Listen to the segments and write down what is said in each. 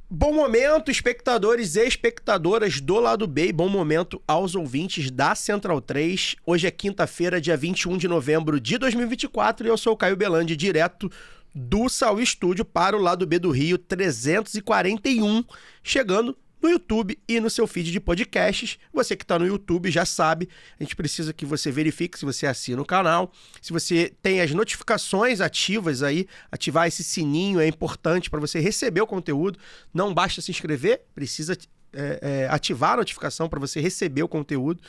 Bom momento, espectadores e espectadoras do Lado B, e bom momento aos ouvintes da Central 3. Hoje é quinta-feira, dia 21 de novembro de 2024, e eu sou o Caio Belandi, direto do Saúl Estúdio para o Lado B do Rio 341, chegando no YouTube e no seu feed de podcasts. Você que está no YouTube já sabe, a gente precisa que você verifique se você assina o canal, se você tem as notificações ativas aí, ativar esse sininho é importante para você receber o conteúdo. Não basta se inscrever, precisa ativar a notificação para você receber o conteúdo.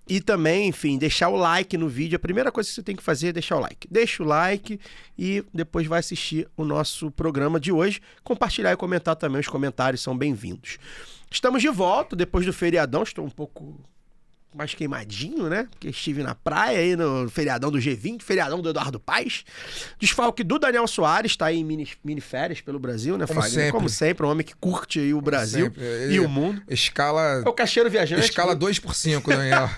E também, enfim, deixar o like no vídeo. A primeira coisa que você tem que fazer é deixar o like. Deixa o like e depois vai assistir o nosso programa de hoje. Compartilhar e comentar também, os comentários são bem-vindos. Estamos de volta depois do feriadão. Estou um pouco mais queimadinho, né? Porque estive na praia aí no feriadão do G20, feriadão do Eduardo Paes. Desfalque do Daniel Soares, está aí em mini férias pelo Brasil, né, Fagner? Como sempre, um homem que curte aí o Brasil e o mundo. Escala... É o caixeiro viajante. Escala 2x5, Daniel.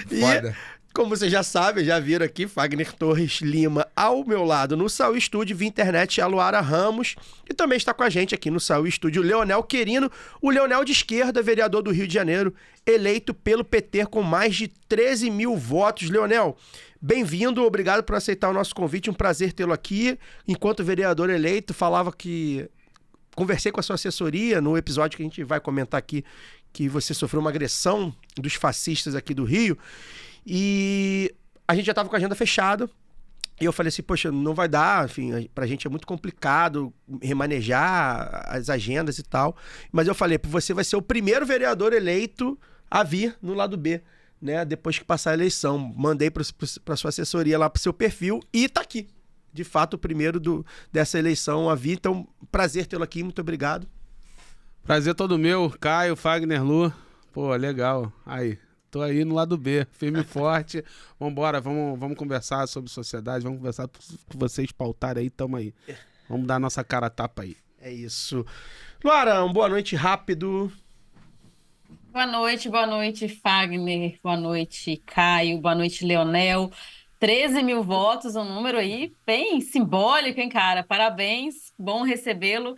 Foda. E, como vocês já sabem, já viram aqui, Fagner Torres Lima ao meu lado no Saúl Estúdio, via internet, a Luara Ramos, e também está com a gente aqui no Saúl Estúdio, Leonel Querino, o Leonel de esquerda, vereador do Rio de Janeiro, eleito pelo PT com mais de 13 mil votos. Leonel, bem-vindo, obrigado por aceitar o nosso convite, um prazer tê-lo aqui. Enquanto vereador eleito, falava que... Conversei com a sua assessoria no episódio que a gente vai comentar aqui, que você sofreu uma agressão dos fascistas aqui do Rio, e a gente já estava com a agenda fechada, e eu falei assim, poxa, não vai dar, enfim, pra gente é muito complicado remanejar as agendas e tal, mas eu falei, você vai ser o primeiro vereador eleito a vir no Lado B, né, depois que passar a eleição. Mandei pra sua assessoria lá pro seu perfil, e tá aqui, de fato, o primeiro dessa eleição a vir, então, prazer tê-lo aqui, muito obrigado. Prazer todo meu, Caio, Fagner, Lu. Pô, legal. Aí, tô aí no Lado B, firme e forte. Vambora, vamos conversar sobre sociedade, vamos conversar com vocês pautarem aí, tamo aí. Vamos dar a nossa cara a tapa aí. É isso. Luara, boa noite, rápido. Boa noite, Fagner. Boa noite, Caio. Boa noite, Leonel. 13 mil votos, um número aí bem simbólico, hein, cara? Parabéns, bom recebê-lo.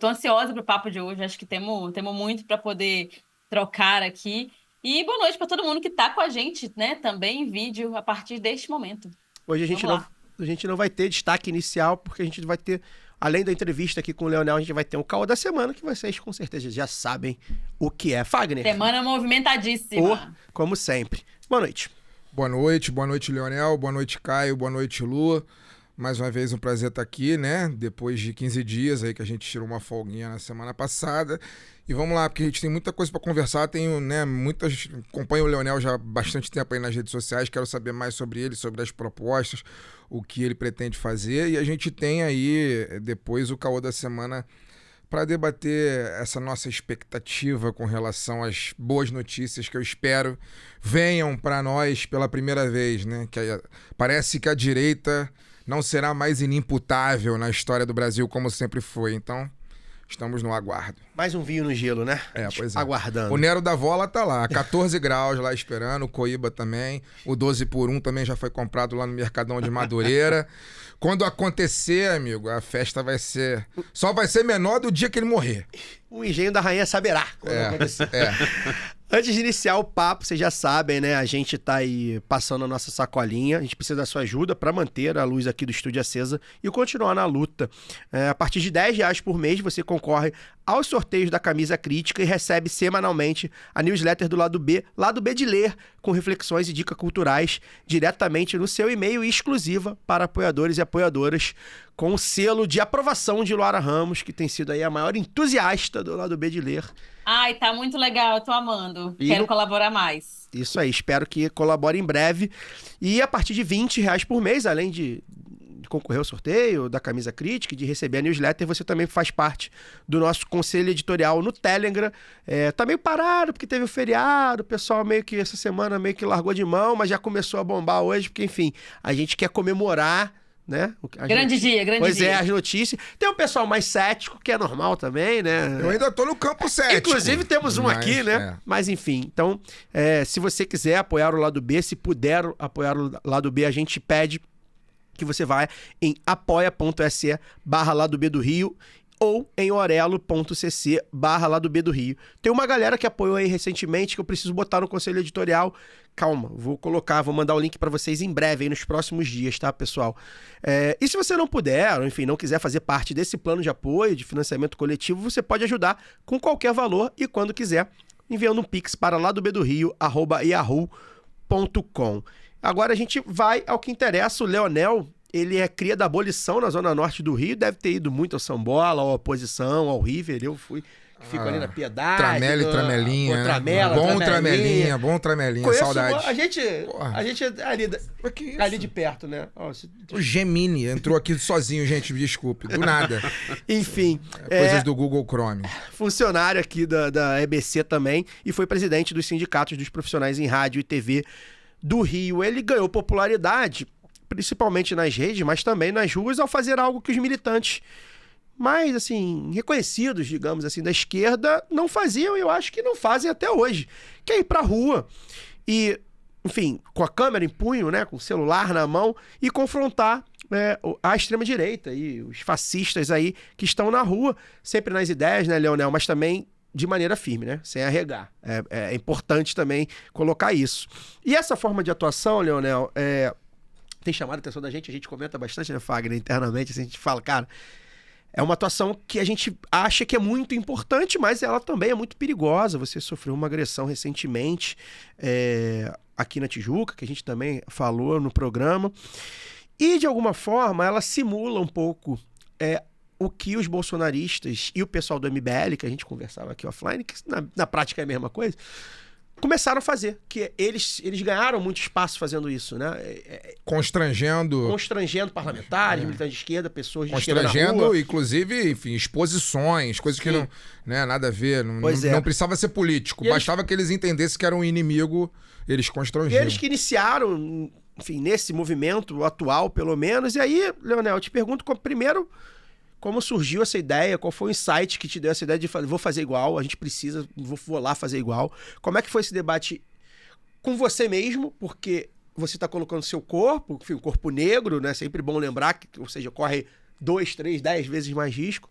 Tô ansiosa pro papo de hoje, acho que temos muito para poder trocar aqui. E boa noite para todo mundo que tá com a gente, né, também em vídeo a partir deste momento. Hoje a gente não vai ter destaque inicial, porque a gente vai ter, além da entrevista aqui com o Leonel, a gente vai ter um caô da semana, que vocês com certeza já sabem o que é. Fagner. Semana movimentadíssima. Como sempre. Boa noite. Boa noite, Leonel, boa noite, Caio, boa noite, Lu. Mais uma vez um prazer estar aqui, né? Depois de 15 dias aí que a gente tirou uma folguinha na semana passada. E vamos lá, porque a gente tem muita coisa para conversar. Tenho, né, acompanho o Leonel já há bastante tempo aí nas redes sociais. Quero saber mais sobre ele, sobre as propostas, o que ele pretende fazer. E a gente tem aí depois o caô da semana para debater essa nossa expectativa com relação às boas notícias que eu espero venham para nós pela primeira vez, né? Parece que a direita não será mais inimputável na história do Brasil como sempre foi. Então, estamos no aguardo. Mais um vinho no gelo, né? Pois é. Aguardando. O Nero da Vola tá lá, 14 graus lá esperando, o Coíba também. O 12 por 1 também já foi comprado lá no Mercadão de Madureira. Quando acontecer, amigo, a festa só vai ser menor do dia que ele morrer. O engenho da rainha saberá quando acontecer. Antes de iniciar o papo, vocês já sabem, né? A gente tá aí passando a nossa sacolinha. A gente precisa da sua ajuda para manter a luz aqui do estúdio acesa e continuar na luta. A partir de R$10 por mês, você concorre aos sorteios da Camisa Crítica e recebe semanalmente a newsletter do Lado B de Ler, com reflexões e dicas culturais diretamente no seu e-mail, e exclusiva para apoiadores e apoiadoras, com o selo de aprovação de Luara Ramos, que tem sido aí a maior entusiasta do Lado B de Ler. Ai, tá muito legal, eu tô amando. Quero colaborar mais. Isso aí, espero que colabore em breve. E a partir de R$20 por mês, além de concorrer ao sorteio da Camisa Crítica e de receber a newsletter, você também faz parte do nosso conselho editorial no Telegram. Tá meio parado porque teve o feriado, o pessoal meio que essa semana meio que largou de mão, mas já começou a bombar hoje, porque enfim, a gente quer comemorar, né? Grande dia. Pois é, as notícias. Tem um pessoal mais cético, que é normal também, né? Eu ainda tô no campo cético. Inclusive temos um aqui, né? Mas enfim, então, se você quiser apoiar o Lado B, se puder apoiar o Lado B, a gente pede que você vá em apoia.se/Lado B do Rio, ou em orelo.cc/Lado B do Rio. Tem uma galera que apoiou aí recentemente que eu preciso botar no conselho editorial. Calma, vou mandar o link para vocês em breve, aí nos próximos dias, tá, pessoal? E se você não puder, ou enfim, não quiser fazer parte desse plano de apoio, de financiamento coletivo, você pode ajudar com qualquer valor e quando quiser, enviando um pix para ladobedorio@yahoo.com. Agora a gente vai ao que interessa. O Leonel, ele é cria da abolição na Zona Norte do Rio, deve ter ido muito ao Sambola, à oposição, ao River. Eu fui, fico ali na Piedade. Tramelinha. Bom tramelinha, Conheço, saudade. A gente é ali de perto, né? O Gemini entrou aqui sozinho, gente, desculpe, do nada. Enfim. Coisas do Google Chrome. Funcionário aqui da EBC também e foi presidente dos sindicatos dos profissionais em rádio e TV do Rio. Ele ganhou popularidade principalmente nas redes, mas também nas ruas, ao fazer algo que os militantes mais, assim, reconhecidos, digamos assim, da esquerda não faziam e eu acho que não fazem até hoje, que é ir pra rua e, enfim, com a câmera em punho, né, com o celular na mão e confrontar a extrema-direita e os fascistas aí que estão na rua, sempre nas ideias, né, Leonel, mas também de maneira firme, né, sem arregar. É importante também colocar isso. E essa forma de atuação, Leonel, tem chamado a atenção da gente, a gente comenta bastante, né, Fagner, internamente, assim, a gente fala, cara, é uma atuação que a gente acha que é muito importante, mas ela também é muito perigosa. Você sofreu uma agressão recentemente aqui na Tijuca, que a gente também falou no programa, e de alguma forma ela simula um pouco o que os bolsonaristas e o pessoal do MBL, que a gente conversava aqui offline, que na prática é a mesma coisa, começaram a fazer, que eles ganharam muito espaço fazendo isso, né? Constrangendo parlamentares, militantes de esquerda, pessoas de esquerda na rua. Constrangendo, inclusive, enfim, exposições, coisas que não, né, nada a ver, não precisava ser político, bastava que eles entendessem que era um inimigo, eles constrangiam. Eles que iniciaram, enfim, nesse movimento atual, pelo menos, e aí, Leonel, eu te pergunto, primeiro, como surgiu essa ideia? Qual foi o insight que te deu essa ideia de vou fazer igual, a gente precisa, vou lá fazer igual? Como é que foi esse debate com você mesmo? Porque você está colocando seu corpo, enfim, o corpo negro, né? Sempre bom lembrar que, ou seja, corre 2, 3, 10 vezes mais risco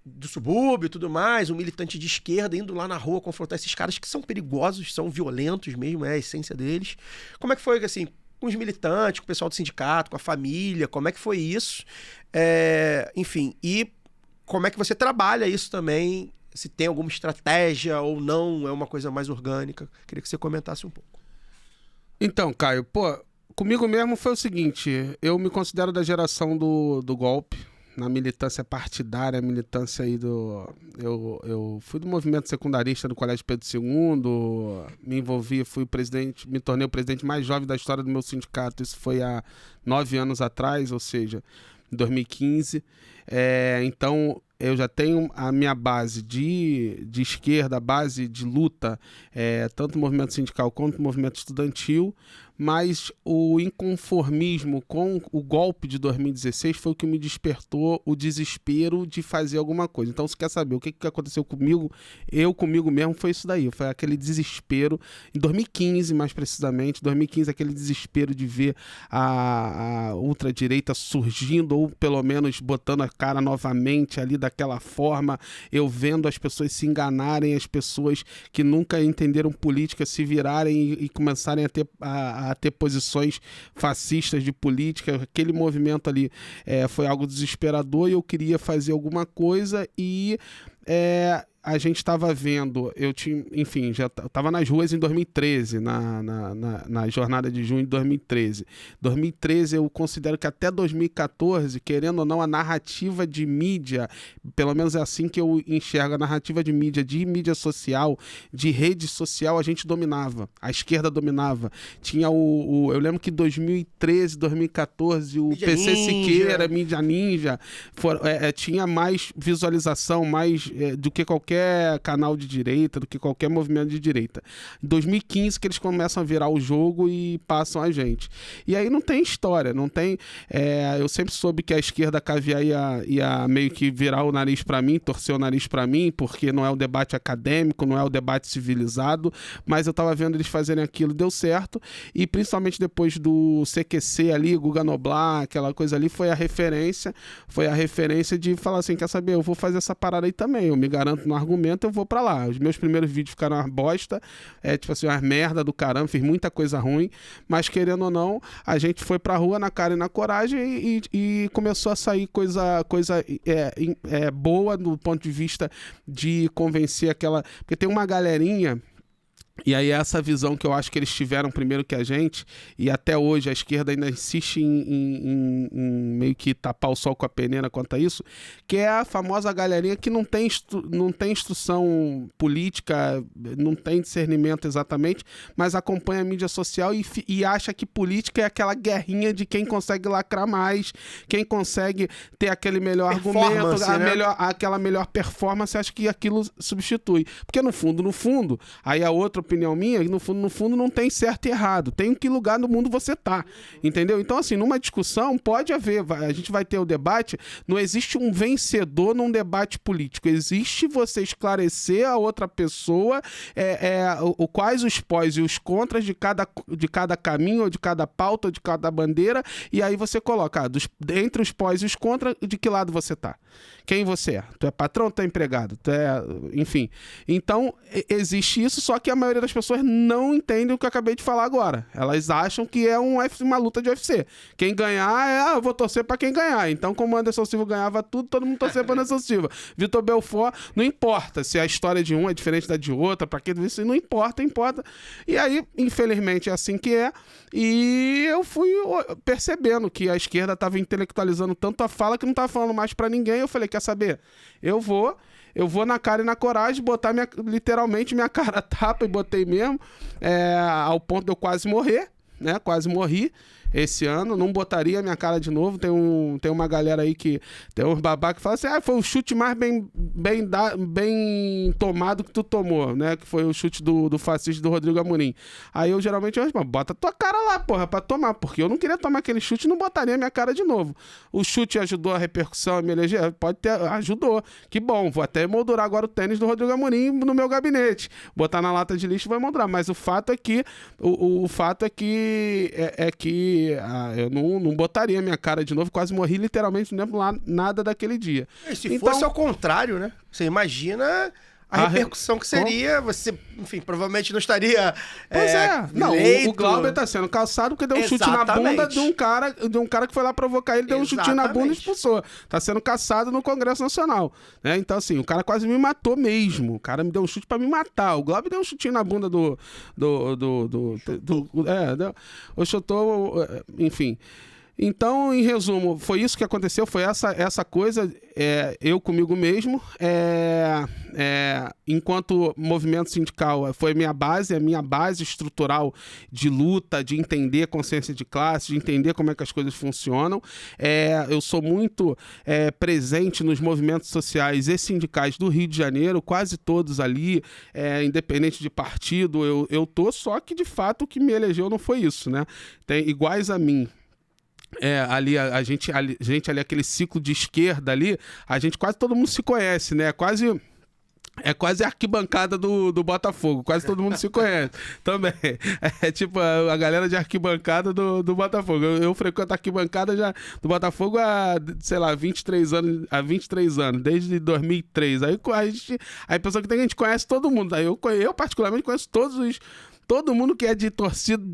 do subúrbio e tudo mais, um militante de esquerda indo lá na rua confrontar esses caras que são perigosos, são violentos mesmo, é a essência deles. Como é que foi, assim, com os militantes, com o pessoal do sindicato, com a família, como é que foi isso? Enfim, e como é que você trabalha isso também? Se tem alguma estratégia ou não, é uma coisa mais orgânica? Queria que você comentasse um pouco. Então, Caio, comigo mesmo foi o seguinte, eu me considero da geração do golpe, na militância partidária, militância aí eu fui do movimento secundarista do Colégio Pedro II, me envolvi, me tornei o presidente mais jovem da história do meu sindicato, isso foi há 9 anos atrás, ou seja, em 2015. Então, eu já tenho a minha base de esquerda, a base de luta, tanto no movimento sindical quanto no movimento estudantil, mas o inconformismo com o golpe de 2016 foi o que me despertou o desespero de fazer alguma coisa. Então, você quer saber o que aconteceu comigo? Comigo mesmo, foi isso daí. Foi aquele desespero, em 2015, mais precisamente, aquele desespero de ver a ultradireita surgindo, ou pelo menos botando a cara novamente ali daquela forma, eu vendo as pessoas se enganarem, as pessoas que nunca entenderam política se virarem e começarem a ter posições fascistas de política. Aquele movimento ali foi algo desesperador e eu queria fazer alguma coisa e a gente estava vendo, eu estava nas ruas em 2013, na jornada de junho de 2013. 2013 eu considero que até 2014, querendo ou não, a narrativa de mídia, pelo menos é assim que eu enxergo, a narrativa de mídia social, de rede social, a gente dominava, a esquerda dominava. Tinha eu lembro que em 2013, 2014, o PC Siqueira, Mídia Ninja, tinha mais visualização, mais do que qualquer canal de direita, do que qualquer movimento de direita. Em 2015 que eles começam a virar o jogo e passam a gente. E aí não tem história, não tem... eu sempre soube que a esquerda caviar ia meio que virar o nariz para mim, torcer o nariz para mim, porque não é o debate acadêmico, não é o debate civilizado, mas eu tava vendo eles fazerem aquilo, deu certo, e principalmente depois do CQC ali, Guga Noblar, aquela coisa ali, foi a referência de falar assim, quer saber, eu vou fazer essa parada aí também, eu me garanto no argumento, eu vou pra lá. Os meus primeiros vídeos ficaram uma bosta, tipo assim, uma merda do caramba, fiz muita coisa ruim, mas querendo ou não, a gente foi pra rua na cara e na coragem e começou a sair coisa boa do ponto de vista de convencer aquela... Porque tem uma galerinha... E aí essa visão que eu acho que eles tiveram primeiro que a gente, e até hoje a esquerda ainda insiste em meio que tapar o sol com a peneira quanto a isso, que é a famosa galerinha que não tem instrução política, não tem discernimento exatamente, mas acompanha a mídia social e acha que política é aquela guerrinha de quem consegue lacrar mais, quem consegue ter aquele melhor argumento, aquela melhor performance, acha que aquilo substitui. Porque no fundo, aí a outra opinião minha, no fundo não tem certo e errado, tem em que lugar no mundo você tá, entendeu? Então assim, numa discussão pode haver, a gente vai ter o debate, não existe um vencedor num debate político, existe você esclarecer a outra pessoa quais os pós e os contras de cada caminho, ou de cada pauta, ou de cada bandeira, e aí você coloca, entre os pós e os contras, de que lado você tá? Quem você é? Tu é patrão, tu é empregado? Tu é... Enfim. Então, existe isso, só que a maioria das pessoas não entendem o que eu acabei de falar agora. Elas acham que é uma luta de UFC. Quem ganhar, eu vou torcer pra quem ganhar. Então, como o Anderson Silva ganhava tudo, todo mundo torcia pro Anderson Silva. Vitor Belfort, não importa se a história de um é diferente da de outra, pra que isso não importa. E aí, infelizmente, é assim que é. E eu fui percebendo que a esquerda tava intelectualizando tanto a fala que não tava falando mais pra ninguém. Eu falei, quer saber? Eu vou na cara e na coragem botar literalmente minha cara a tapa, e botei mesmo, ao ponto de eu quase morrer, né? Quase morri esse ano, não botaria minha cara de novo. Tem uma galera aí que tem uns babá que fala assim, foi o chute mais bem tomado que tu tomou, né? Que foi o chute do fascista do Rodrigo Amorim. Aí eu geralmente respondo, bota tua cara lá, porra, pra tomar, porque eu não queria tomar aquele chute e não botaria minha cara de novo. O chute ajudou a repercussão a me eleger? Pode ter, ajudou. Que bom, vou até emoldurar agora o tênis do Rodrigo Amorim no meu gabinete. Botar na lata de lixo e vai emoldurar. Mas o fato é que eu não botaria minha cara de novo, quase morri literalmente, não lembro lá nada daquele dia. E se fosse ao contrário, né? Você imagina a repercussão que seria, você, enfim, provavelmente não estaria. Não, o Glauber tá sendo caçado porque deu um chute na bunda de um cara que foi lá provocar ele, deu um chute na bunda e expulsou. Tá sendo caçado no Congresso Nacional, né? Então, assim, o cara quase me matou mesmo. O cara me deu um chute pra me matar. O Glauber deu um chutinho na bunda o chutou, enfim. Então, em resumo, foi isso que aconteceu, foi essa coisa, eu comigo mesmo, enquanto movimento sindical, foi a minha base estrutural de luta, de entender consciência de classe, de entender como é que as coisas funcionam. Eu sou muito presente nos movimentos sociais e sindicais do Rio de Janeiro, quase todos ali, independente de partido, eu tô, só que de fato o que me elegeu não foi isso, né? Tem iguais a mim. Ali a gente ali, aquele ciclo de esquerda ali, a gente quase todo mundo se conhece, né? É quase a arquibancada do Botafogo, quase todo mundo se conhece também. É tipo a galera de arquibancada do Botafogo. Eu frequento a arquibancada já do Botafogo há, sei lá, 23 anos, desde 2003. Aí a pessoa que tem, a gente conhece todo mundo. Aí eu particularmente conheço todo mundo que é de torcida,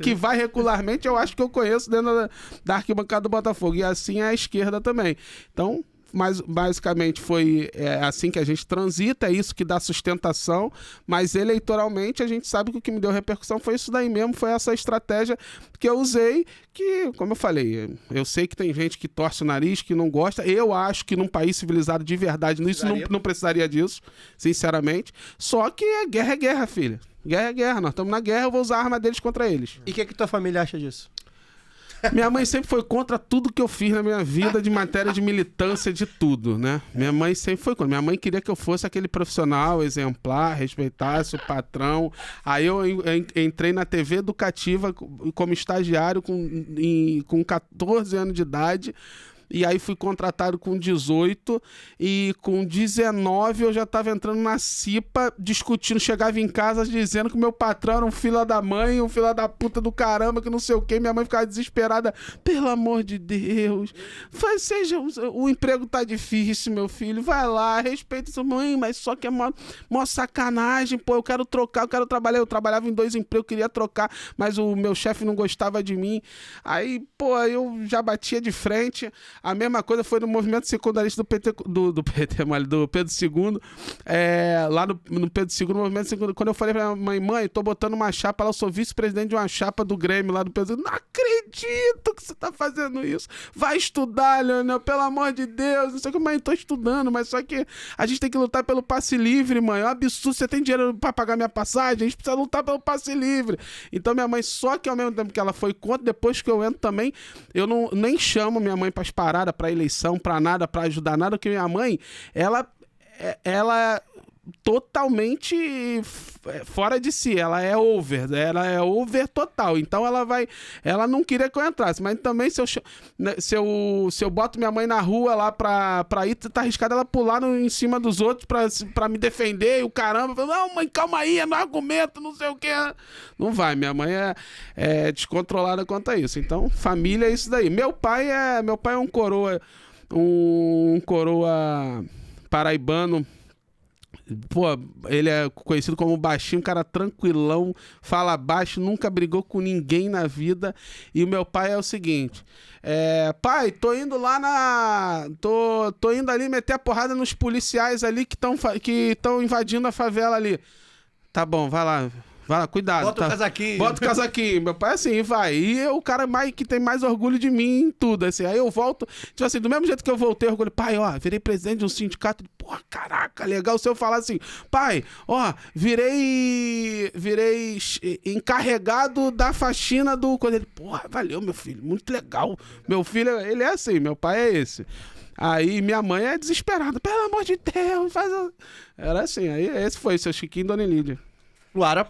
que vai regularmente, eu acho que eu conheço dentro da arquibancada do Botafogo. E assim é a esquerda também. Então, mas basicamente foi assim que a gente transita, é isso que dá sustentação, mas eleitoralmente a gente sabe que o que me deu repercussão foi isso daí mesmo, foi essa estratégia que eu usei, que, como eu falei, eu sei que tem gente que torce o nariz, que não gosta, eu acho que num país civilizado de verdade, isso não precisaria disso, sinceramente, só que guerra é guerra, filha. Guerra é guerra, nós estamos na guerra, eu vou usar a arma deles contra eles. E o que tua família acha disso? Minha mãe sempre foi contra tudo que eu fiz na minha vida de matéria de militância, de tudo, né? Minha mãe sempre foi contra. Minha mãe queria que eu fosse aquele profissional exemplar, respeitasse o patrão. Aí eu entrei na TV educativa como estagiário com 14 anos de idade. E aí fui contratado com 18 e com 19 eu já estava entrando na CIPA discutindo, chegava em casa dizendo que meu patrão era um filho da mãe, um filho da puta do caramba, que não sei o que. Minha mãe ficava desesperada, pelo amor de Deus, o emprego tá difícil, meu filho, vai lá, respeita sua mãe, mas só que é mó sacanagem, pô, eu quero trocar, eu quero trabalhar. Eu trabalhava em 2 empregos, queria trocar, mas o meu chefe não gostava de mim. Aí, pô, eu já batia de frente. A mesma coisa foi no movimento secundarista do PT, do Pedro II, lá no Pedro II, no movimento secundarista, quando eu falei pra minha mãe, tô botando uma chapa lá, eu sou vice-presidente de uma chapa do Grêmio lá do Pedro II, não acredito que você tá fazendo isso, vai estudar, Leonel, pelo amor de Deus, não sei o que, mãe, tô estudando, mas só que a gente tem que lutar pelo passe livre, mãe, é um absurdo, você tem dinheiro pra pagar minha passagem, a gente precisa lutar pelo passe livre. Então minha mãe, só que ao mesmo tempo que ela foi contra, depois que eu entro também, eu nem chamo minha mãe pras paradas, pra eleição, pra nada, pra ajudar nada, porque minha mãe, ela totalmente fora de si, ela é over total, então ela não queria que eu entrasse, mas também se eu boto minha mãe na rua lá pra ir, tá arriscado ela pular em cima dos outros pra me defender, e o caramba, não, mãe, calma aí, é no argumento, não sei o que, não vai, minha mãe é descontrolada quanto a isso, então família é isso daí. Meu pai é um coroa paraibano. Pô, ele é conhecido como baixinho, um cara tranquilão, fala baixo, nunca brigou com ninguém na vida. E o meu pai é o seguinte: pai, tô indo lá tô indo ali meter a porrada nos policiais ali que estão invadindo a favela ali. Tá bom, vai lá, cuidado. Bota o casaquinho. Bota o casaquinho. Meu pai, assim, vai. E eu, o cara que tem mais orgulho de mim em tudo, assim. Aí eu volto, tipo assim, do mesmo jeito que eu voltei, orgulho, pai, ó, virei presidente de um sindicato. Porra, caraca, legal. Se eu falar assim, pai, ó, virei encarregado da faxina do... Quando ele, porra, valeu, meu filho, muito legal. Meu filho, ele é assim, meu pai é esse. Aí minha mãe é desesperada, pelo amor de Deus, Era assim, aí esse foi, seu Chiquinho e Dona Lídia. Luara.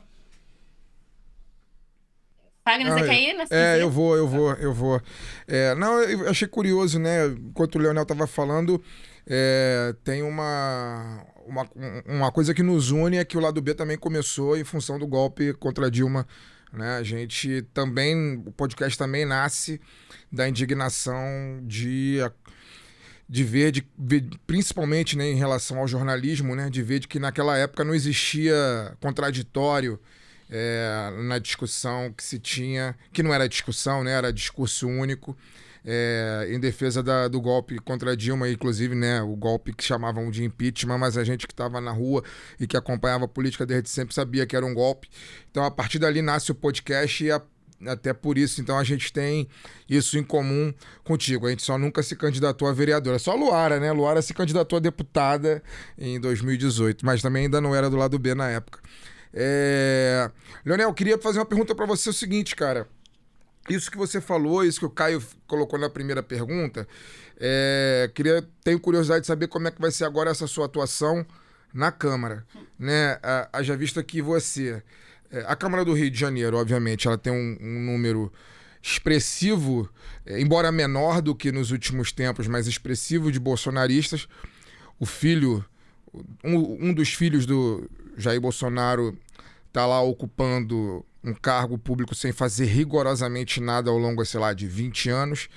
Fagner, você quer ir nessa? Eu vou. Não, eu achei curioso, né? Enquanto o Leonel tava falando, tem uma coisa que nos une, é que o lado B também começou em função do golpe contra Dilma, né? A gente também, o podcast também nasce da indignação de ver, principalmente, né, em relação ao jornalismo, né? De ver que naquela época não existia contraditório na discussão que se tinha, que não era discussão, né, era discurso único, em defesa do golpe contra Dilma, inclusive, né, o golpe que chamavam de impeachment, mas a gente que estava na rua e que acompanhava a política desde sempre sabia que era um golpe. Então, a partir dali nasce o podcast e até por isso, então, a gente tem isso em comum contigo. A gente só nunca se candidatou a vereadora. Só a Luara, né? Luara se candidatou a deputada em 2018, mas também ainda não era do lado B na época. Leonel, eu queria fazer uma pergunta pra você, o seguinte, cara. Isso que você falou, isso que o Caio colocou na primeira pergunta, tenho curiosidade de saber como é que vai ser agora essa sua atuação na Câmara, né? Haja vista que você... a Câmara do Rio de Janeiro, obviamente, ela tem um número expressivo, embora menor do que nos últimos tempos, mas expressivo de bolsonaristas. O filho... Um dos filhos do Jair Bolsonaro está lá ocupando um cargo público sem fazer rigorosamente nada ao longo, sei lá, de 20 anos.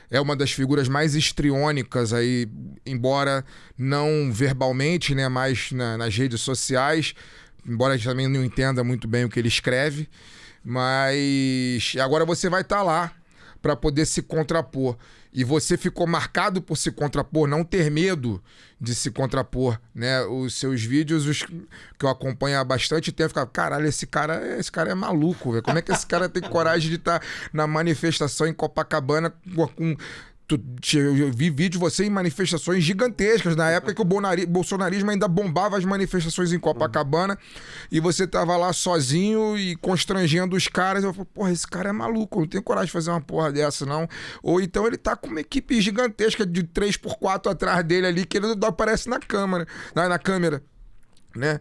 É uma das figuras mais histriônicas aí, embora não verbalmente, né, mas nas redes sociais, embora a gente também não entenda muito bem o que ele escreve. Mas agora você vai estar lá para poder se contrapor. E você ficou marcado por se contrapor, não ter medo de se contrapor, né? Os seus vídeos, que eu acompanho há bastante tempo, ficava, caralho, esse cara é maluco, velho. Como é que esse cara tem coragem de estar na manifestação em Copacabana com Eu vi vídeo de você em manifestações gigantescas, na época que o bolsonarismo ainda bombava as manifestações em Copacabana, e você tava lá sozinho e constrangendo os caras. Eu falei, porra, esse cara é maluco, eu não tenho coragem de fazer uma porra dessa, não. Ou então ele tá com uma equipe gigantesca de 3x4 atrás dele ali, que ele não aparece na câmera, né?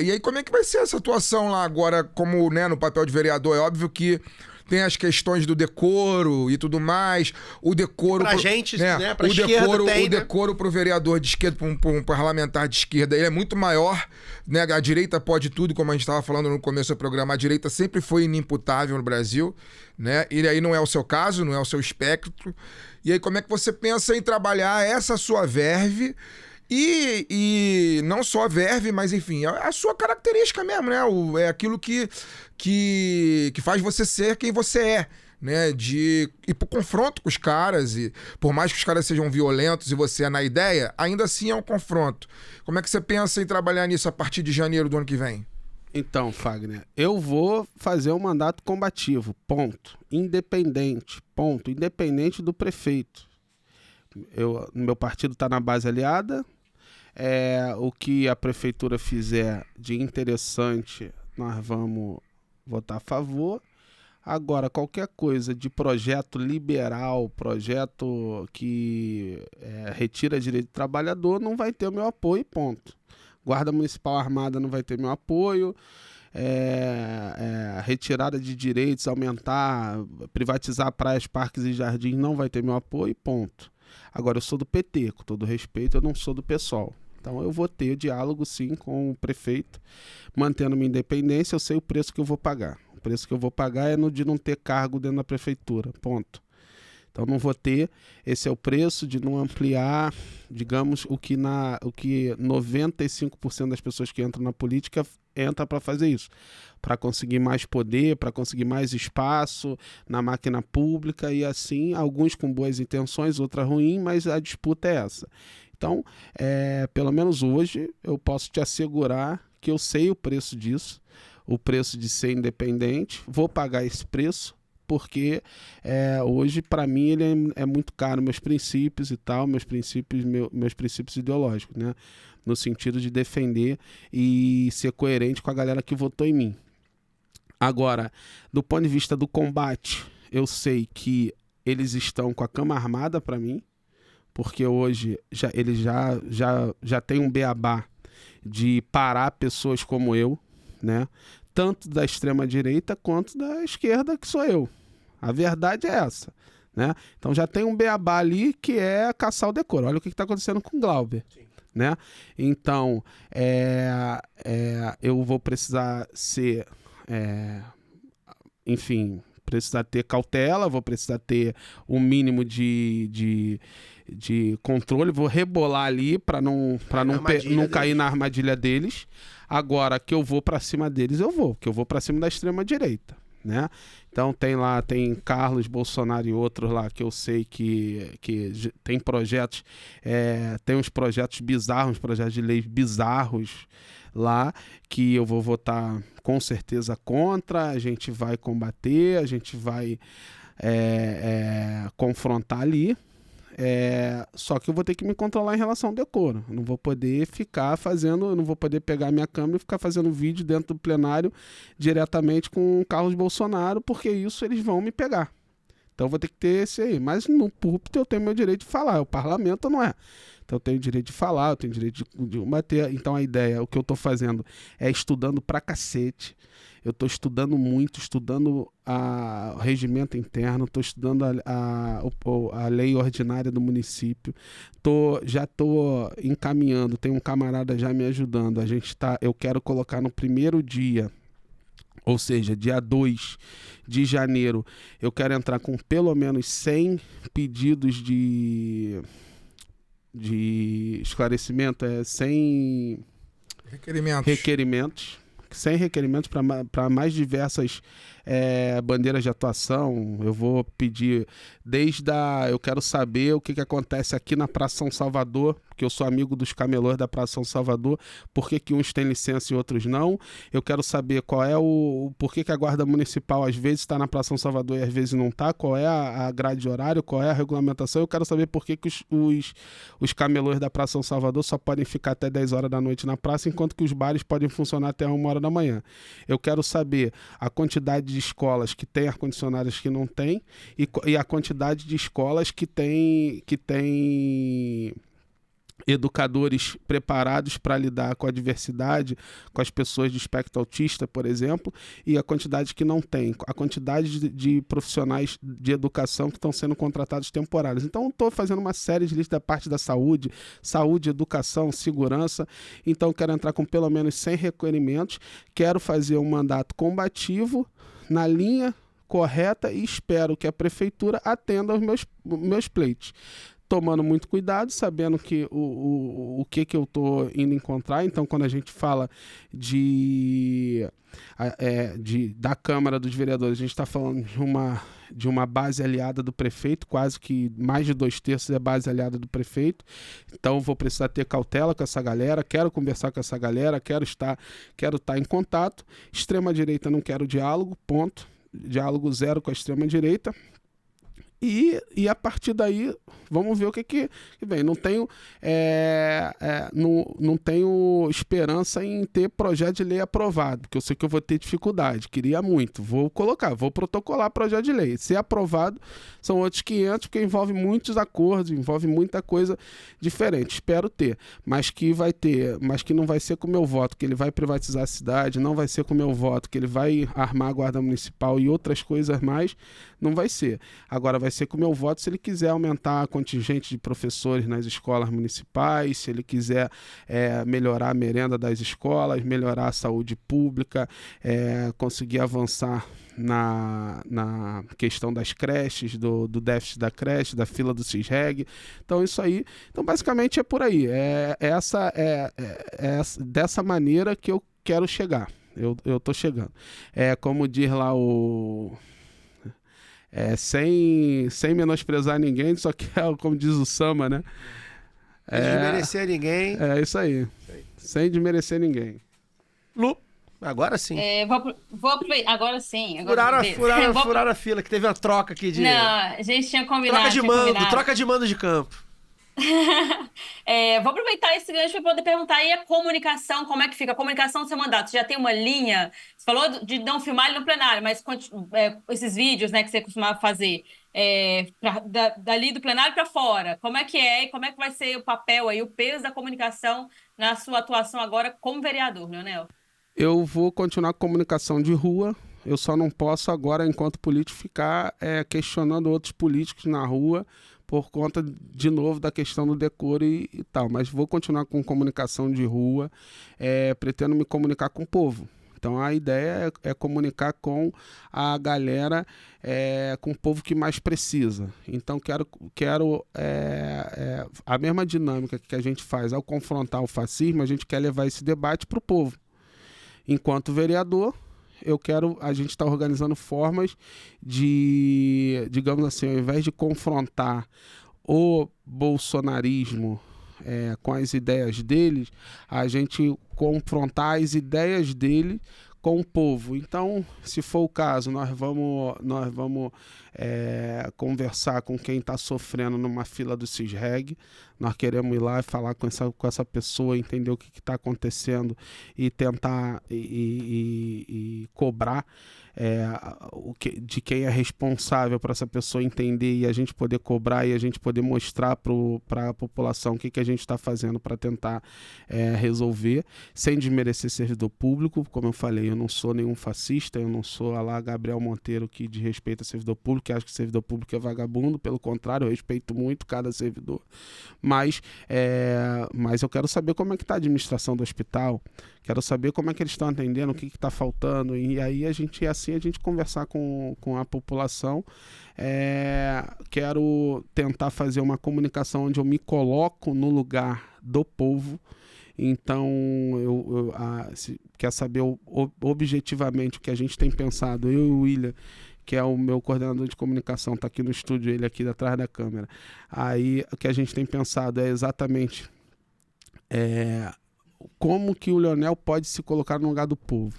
E aí, como é que vai ser essa atuação lá agora, como, né, no papel de vereador? É óbvio que tem as questões do decoro e tudo mais. O decoro... Pra gente, né? Pra esquerda decoro, tem, o decoro pro vereador de esquerda, pra um parlamentar de esquerda, ele é muito maior, né? A direita pode tudo, como a gente estava falando no começo do programa. A direita sempre foi inimputável no Brasil, né? E aí não é o seu caso, não é o seu espectro. E aí como é que você pensa em trabalhar essa sua verve? E não só a verve, mas enfim, a sua característica mesmo, né? É aquilo que faz você ser quem você é, né? De ir pro confronto com os caras, e por mais que os caras sejam violentos e você é na ideia, ainda assim é um confronto. Como é que você pensa em trabalhar nisso a partir de janeiro do ano que vem? Então, Fagner, eu vou fazer um mandato combativo, ponto. Independente, ponto. Independente do prefeito. Meu partido está na base aliada. O que a prefeitura fizer de interessante, nós vamos votar a favor. Agora, qualquer coisa de projeto liberal, projeto que retira direito do trabalhador, não vai ter o meu apoio, ponto. Guarda Municipal Armada não vai ter meu apoio. Retirada de direitos, aumentar, privatizar praias, parques e jardins não vai ter meu apoio, ponto. Agora, eu sou do PT, com todo respeito, eu não sou do PSOL. Então eu vou ter diálogo sim com o prefeito, mantendo minha independência. Eu sei o preço que eu vou pagar. O preço que eu vou pagar é de não ter cargo dentro da prefeitura, ponto. Então não vou ter, esse é o preço de não ampliar, digamos, o que 95% das pessoas que entram na política entra para fazer isso, para conseguir mais poder, para conseguir mais espaço na máquina pública, e assim, alguns com boas intenções, outras ruins, mas a disputa é essa. Então, pelo menos hoje, eu posso te assegurar que eu sei o preço disso, o preço de ser independente, vou pagar esse preço, porque hoje, para mim, ele é muito caro, meus princípios e tal, meus princípios ideológicos, né? No sentido de defender e ser coerente com a galera que votou em mim. Agora, do ponto de vista do combate, eu sei que eles estão com a cama armada para mim, porque hoje eles já tem um beabá de parar pessoas como eu, né? Tanto da extrema-direita quanto da esquerda, que sou eu. A verdade é essa, né? Então já tem um beabá ali que é caçar o decoro. Olha o que está acontecendo com o Glauber, né? Então, eu vou precisar ser... enfim, precisar ter cautela, vou precisar ter um mínimo de controle, vou rebolar ali para não cair na armadilha deles. Agora, que eu vou para cima deles, que eu vou para cima da extrema-direita, né? Então tem Carlos Bolsonaro e outros lá que eu sei que tem projetos, tem uns projetos bizarros, uns projetos de lei bizarros lá, que eu vou votar com certeza contra. A gente vai combater, a gente vai confrontar ali. Só que eu vou ter que me controlar em relação ao decoro. Eu não vou poder eu não vou poder pegar a minha câmera e ficar fazendo vídeo dentro do plenário diretamente com o Carlos Bolsonaro, porque isso eles vão me pegar. Então eu vou ter que ter esse aí. Mas no púlpito eu tenho meu direito de falar, o parlamento não é. Então eu tenho direito de falar, eu tenho direito de bater. Então a ideia, o que eu tô fazendo é estudando pra cacete. Eu tô estudando muito, estudando o regimento interno, tô estudando a lei ordinária do município. Já tô encaminhando, tem um camarada já me ajudando. Eu quero colocar no primeiro dia, ou seja, dia 2 de janeiro, eu quero entrar com pelo menos 100 pedidos de esclarecimento, 100 requerimentos, 100 requerimentos para mais diversas bandeiras de atuação, eu vou pedir eu quero saber o que acontece aqui na Praça São Salvador, porque eu sou amigo dos camelôs da Praça São Salvador, por que uns têm licença e outros não. Eu quero saber por que a Guarda Municipal às vezes está na Praça São Salvador e às vezes não está, qual é a grade de horário, qual é a regulamentação. Eu quero saber por que os camelôs da Praça São Salvador só podem ficar até 10 horas da noite na praça, enquanto que os bares podem funcionar até 1 hora da manhã. Eu quero saber a quantidade de escolas que tem ar-condicionado que não tem e a quantidade de escolas que tem educadores preparados para lidar com a diversidade, com as pessoas de espectro autista, por exemplo, e a quantidade que não tem, a quantidade de profissionais de educação que estão sendo contratados temporários. Então, estou fazendo uma série de listas da parte da saúde, educação, segurança. Então, quero entrar com pelo menos 100 requerimentos, quero fazer um mandato combativo na linha correta e espero que a prefeitura atenda aos meus pleitos. Tomando muito cuidado, sabendo que o que eu estou indo encontrar. Então, quando a gente fala da Câmara dos Vereadores, a gente está falando de uma base aliada do prefeito, quase que mais de 2/3 é base aliada do prefeito. Então, vou precisar ter cautela com essa galera, quero conversar com essa galera, quero estar em contato. Extrema-direita não quero diálogo, ponto. Diálogo zero com a extrema-direita. E a partir daí, vamos ver o que vem. Não tenho esperança em ter projeto de lei aprovado, porque eu sei que eu vou ter dificuldade. Queria muito. Vou protocolar projeto de lei. Se aprovado, são outros 500, porque envolve muitos acordos, envolve muita coisa diferente. Espero ter. Mas que não vai ser com o meu voto, que ele vai privatizar a cidade, não vai ser com o meu voto, que ele vai armar a Guarda Municipal e outras coisas mais, não vai ser. Agora vai ser com o meu voto se ele quiser aumentar a contingente de professores nas escolas municipais, se ele quiser melhorar a merenda das escolas, melhorar a saúde pública, conseguir avançar na questão das creches, do déficit da creche, da fila do CISREG. Então isso aí, basicamente é por aí, dessa maneira que eu quero chegar. Eu tô chegando. Como diz lá sem menosprezar ninguém, só que como diz o Sama, né? Sem desmerecer ninguém. É isso aí. Sem desmerecer ninguém. Lu, agora sim. Vou aproveitar. Agora sim. Furaram a fila, que teve uma troca aqui de... Não, a gente tinha combinado. Troca de mando de campo. Vou aproveitar esse gancho para poder perguntar aí a comunicação, como é que fica? A comunicação do seu mandato, você já tem uma linha? Você falou de não filmar ele no plenário, mas esses vídeos, né, que você costumava fazer dali do plenário para fora, como é que e como é que vai ser o papel aí, o peso da comunicação na sua atuação agora como vereador, Leonel? Eu vou continuar com comunicação de rua. Eu só não posso agora, enquanto político, ficar questionando outros políticos na rua por conta, de novo, da questão do decoro e tal. Mas vou continuar com comunicação de rua, pretendo me comunicar com o povo. Então, a ideia é comunicar com a galera, com o povo que mais precisa. Então, quero a mesma dinâmica que a gente faz ao confrontar o fascismo, a gente quer levar esse debate para o povo. Enquanto vereador, a gente está organizando formas de, digamos assim, ao invés de confrontar o bolsonarismo com as ideias deles, a gente confrontar as ideias dele com o povo. Então, se for o caso, nós vamos conversar com quem está sofrendo numa fila do CISREG. Nós queremos ir lá e falar com essa pessoa, entender o que está acontecendo e tentar e cobrar de quem é responsável para essa pessoa entender e a gente poder cobrar e a gente poder mostrar para a população o que a gente está fazendo para tentar resolver, sem desmerecer servidor público. Como eu falei, eu não sou nenhum fascista, eu não sou lá Gabriel Monteiro que desrespeita servidor público, que acha que servidor público é vagabundo. Pelo contrário, eu respeito muito cada servidor. Mas eu quero saber como é que está a administração do hospital, quero saber como é que eles estão atendendo, o que está faltando, e aí a gente conversar com a população. Quero tentar fazer uma comunicação onde eu me coloco no lugar do povo Então, quer saber objetivamente o que a gente tem pensado, eu e o William, que é o meu coordenador de comunicação, está aqui no estúdio, ele aqui atrás da câmera. Aí, o que a gente tem pensado é exatamente como que o Leonel pode se colocar no lugar do povo.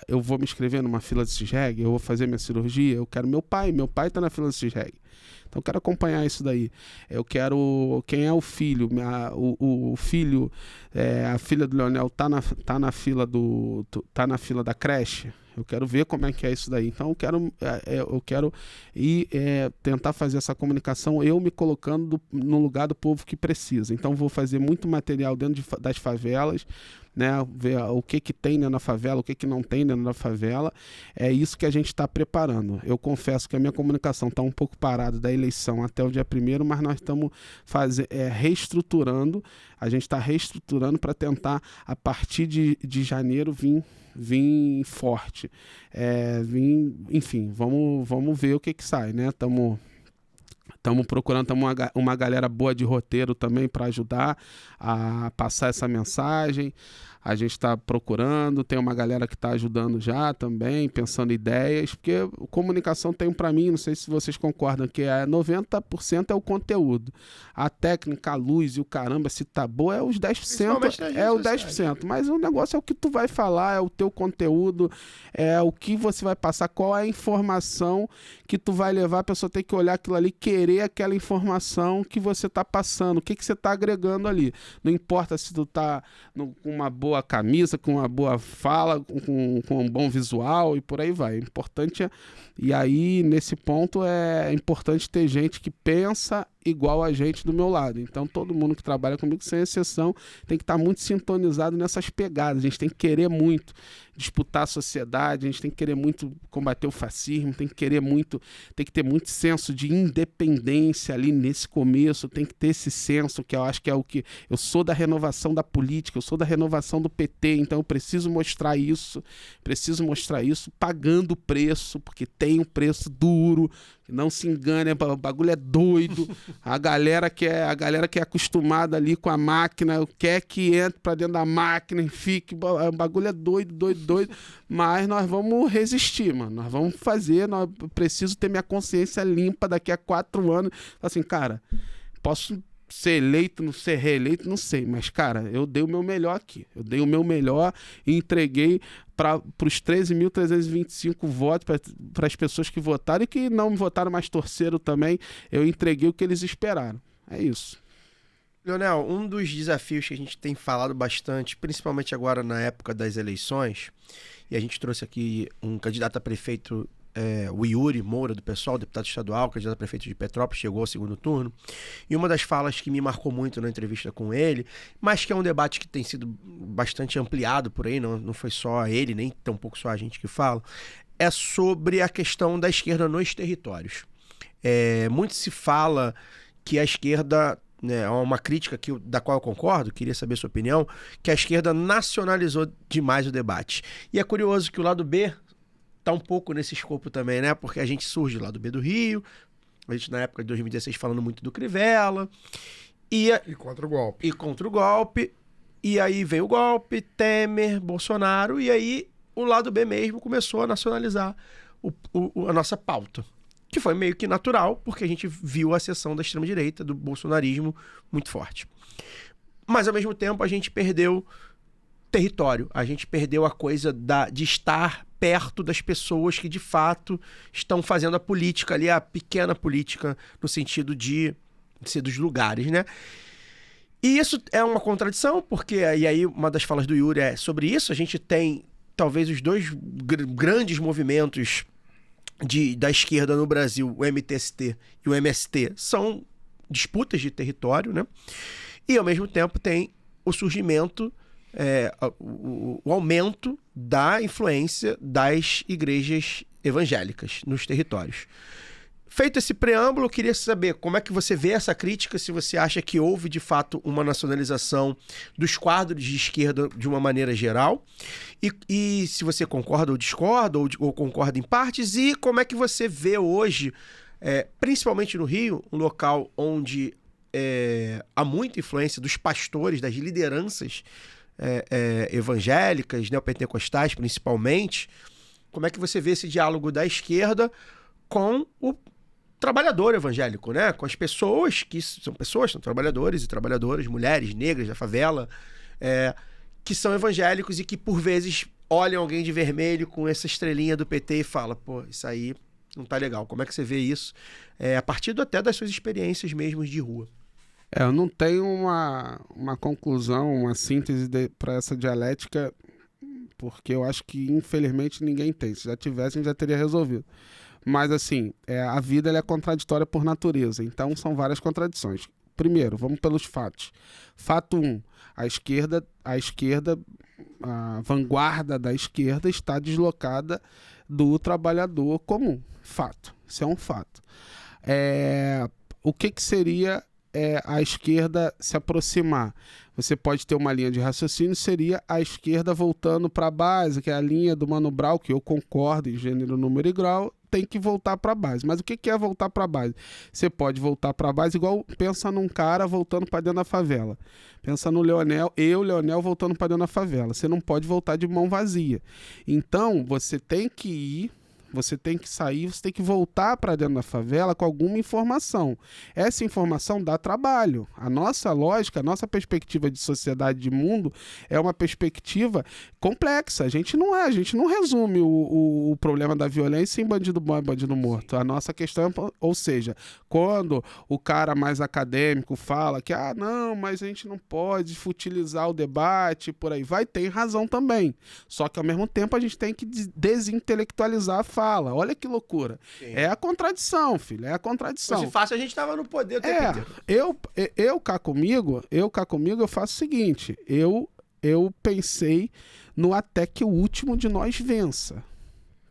Eu vou me inscrever numa fila de CISREG, eu vou fazer minha cirurgia, eu quero meu pai está na fila de CISREG. Então eu quero acompanhar isso daí. Eu quero, quem é o filho, o filho, a filha do Leonel tá na fila da creche. Eu quero ver como é que é isso daí. Então eu quero ir tentar fazer essa comunicação, eu me colocando no lugar do povo que precisa. Então vou fazer muito material dentro das favelas, né, ver o que tem dentro da favela, o que não tem dentro da favela. É isso que a gente está preparando. Eu confesso que a minha comunicação está um pouco parada da eleição até o dia 1º, mas nós estamos reestruturando. A gente está reestruturando para tentar, a partir de janeiro, vir forte. Enfim, vamos ver o que sai, né? Estamos procurando uma galera boa de roteiro também para ajudar a passar essa mensagem. A gente está procurando, tem uma galera que está ajudando já também, pensando ideias, porque comunicação tem para mim, não sei se vocês concordam, que 90% é o conteúdo. A técnica, a luz e o caramba, se tá boa, é os 10%, é o 10%. Mas o negócio é o que tu vai falar, é o teu conteúdo, é o que você vai passar, qual é a informação que tu vai levar, a pessoa tem que olhar aquilo ali, querer aquela informação que você tá passando, o que você tá agregando ali. Não importa se tu tá com uma boa camisa, com uma boa fala, com um bom visual e por aí vai. Importante e aí, nesse ponto, é importante ter gente que pensa igual a gente do meu lado. Então, todo mundo que trabalha comigo, sem exceção, tem que estar muito sintonizado nessas pegadas. A gente tem que querer muito disputar a sociedade, a gente tem que querer muito combater o fascismo, tem que ter muito senso de independência ali nesse começo, tem que ter esse senso que eu acho que é o que... Eu sou da renovação da política, eu sou da renovação do PT, então eu preciso mostrar isso pagando o preço, porque tem um preço duro. Não se engane, o bagulho é doido. A galera que é acostumada ali com a máquina, quer que entre pra dentro da máquina e fique. O bagulho é doido. Mas nós vamos resistir, mano. Nós vamos fazer. Eu preciso ter minha consciência limpa daqui a 4 anos. Assim, cara, posso ser eleito, não ser reeleito, não sei. Mas, cara, eu dei o meu melhor aqui. Eu dei o meu melhor e entreguei para os 13.325 votos, para as pessoas que votaram e que não me votaram, mas torceram também. Eu entreguei o que eles esperaram. É isso. Leonel, um dos desafios que a gente tem falado bastante, principalmente agora na época das eleições, e a gente trouxe aqui um candidato a prefeito, o Yuri Moura, do PSOL, deputado estadual, candidato a prefeito de Petrópolis, chegou ao segundo turno. E uma das falas que me marcou muito na entrevista com ele, mas que é um debate que tem sido bastante ampliado por aí, não foi só ele, nem tampouco só a gente que fala, é sobre a questão da esquerda nos territórios. Muito se fala que a esquerda, né, é uma crítica da qual eu concordo, queria saber a sua opinião, que a esquerda nacionalizou demais o debate. E é curioso que o lado B tá um pouco nesse escopo também, né? Porque a gente surge lá do B do Rio, a gente na época de 2016 falando muito do Crivella, e contra o golpe. E aí vem o golpe, Temer, Bolsonaro, e aí o lado B mesmo começou a nacionalizar a nossa pauta. Que foi meio que natural, porque a gente viu a ascensão da extrema-direita, do bolsonarismo muito forte. Mas, ao mesmo tempo, a gente perdeu território, a gente perdeu a coisa de estar perto das pessoas que, de fato, estão fazendo a política ali, a pequena política, no sentido de ser dos lugares, né? E isso é uma contradição, porque, e aí uma das falas do Yuri é sobre isso, a gente tem, talvez, os dois grandes movimentos da esquerda no Brasil, o MTST e o MST, são disputas de território, né? E, ao mesmo tempo, tem o surgimento, o aumento da influência das igrejas evangélicas nos territórios. Feito esse preâmbulo, eu queria saber como é que você vê essa crítica, se você acha que houve, de fato, uma nacionalização dos quadros de esquerda de uma maneira geral, e se você concorda ou discorda, ou concorda em partes, e como é que você vê hoje, principalmente no Rio, um local onde há muita influência dos pastores, das lideranças evangélicas, neopentecostais principalmente. Como é que você vê esse diálogo da esquerda com o trabalhador evangélico, né? Com as pessoas que são trabalhadores e trabalhadoras, mulheres, negras da favela, que são evangélicos e que por vezes olham alguém de vermelho com essa estrelinha do PT e falam, pô, isso aí não tá legal. Como é que você vê isso? A partir até das suas experiências mesmo de rua. Eu não tenho uma conclusão, uma síntese para essa dialética, porque eu acho que infelizmente ninguém tem. Se já tivesse, a gente já teria resolvido. Mas, assim, a vida ela é contraditória por natureza, então são várias contradições. Primeiro, vamos pelos fatos. Fato 1, a vanguarda da esquerda está deslocada do trabalhador comum. Fato. Isso é um fato. O que seria a esquerda se aproximar? Você pode ter uma linha de raciocínio, seria a esquerda voltando para a base, que é a linha do Mano Brown, que eu concordo em gênero, número e grau, tem que voltar para a base. Mas o que é voltar para a base? Você pode voltar para a base igual pensa num cara voltando para dentro da favela. Pensa no Leonel, Leonel voltando para dentro da favela. Você não pode voltar de mão vazia. Então, você tem que ir, você tem que sair, você tem que voltar para dentro da favela com alguma informação. Essa informação dá trabalho. A nossa lógica, a nossa perspectiva de sociedade, de mundo, é uma perspectiva complexa. A gente não resume o problema da violência em bandido bom e bandido morto. A nossa questão, ou seja, quando o cara mais acadêmico fala que, não, mas a gente não pode futilizar o debate, por aí vai, tem razão também. Só que ao mesmo tempo a gente tem que desintelectualizar a fala. Olha que loucura. Sim. É a contradição, filho. É a contradição. Se fácil, a gente tava no poder o tempo inteiro. Eu cá comigo, eu faço o seguinte. Eu pensei no até que o último de nós vença.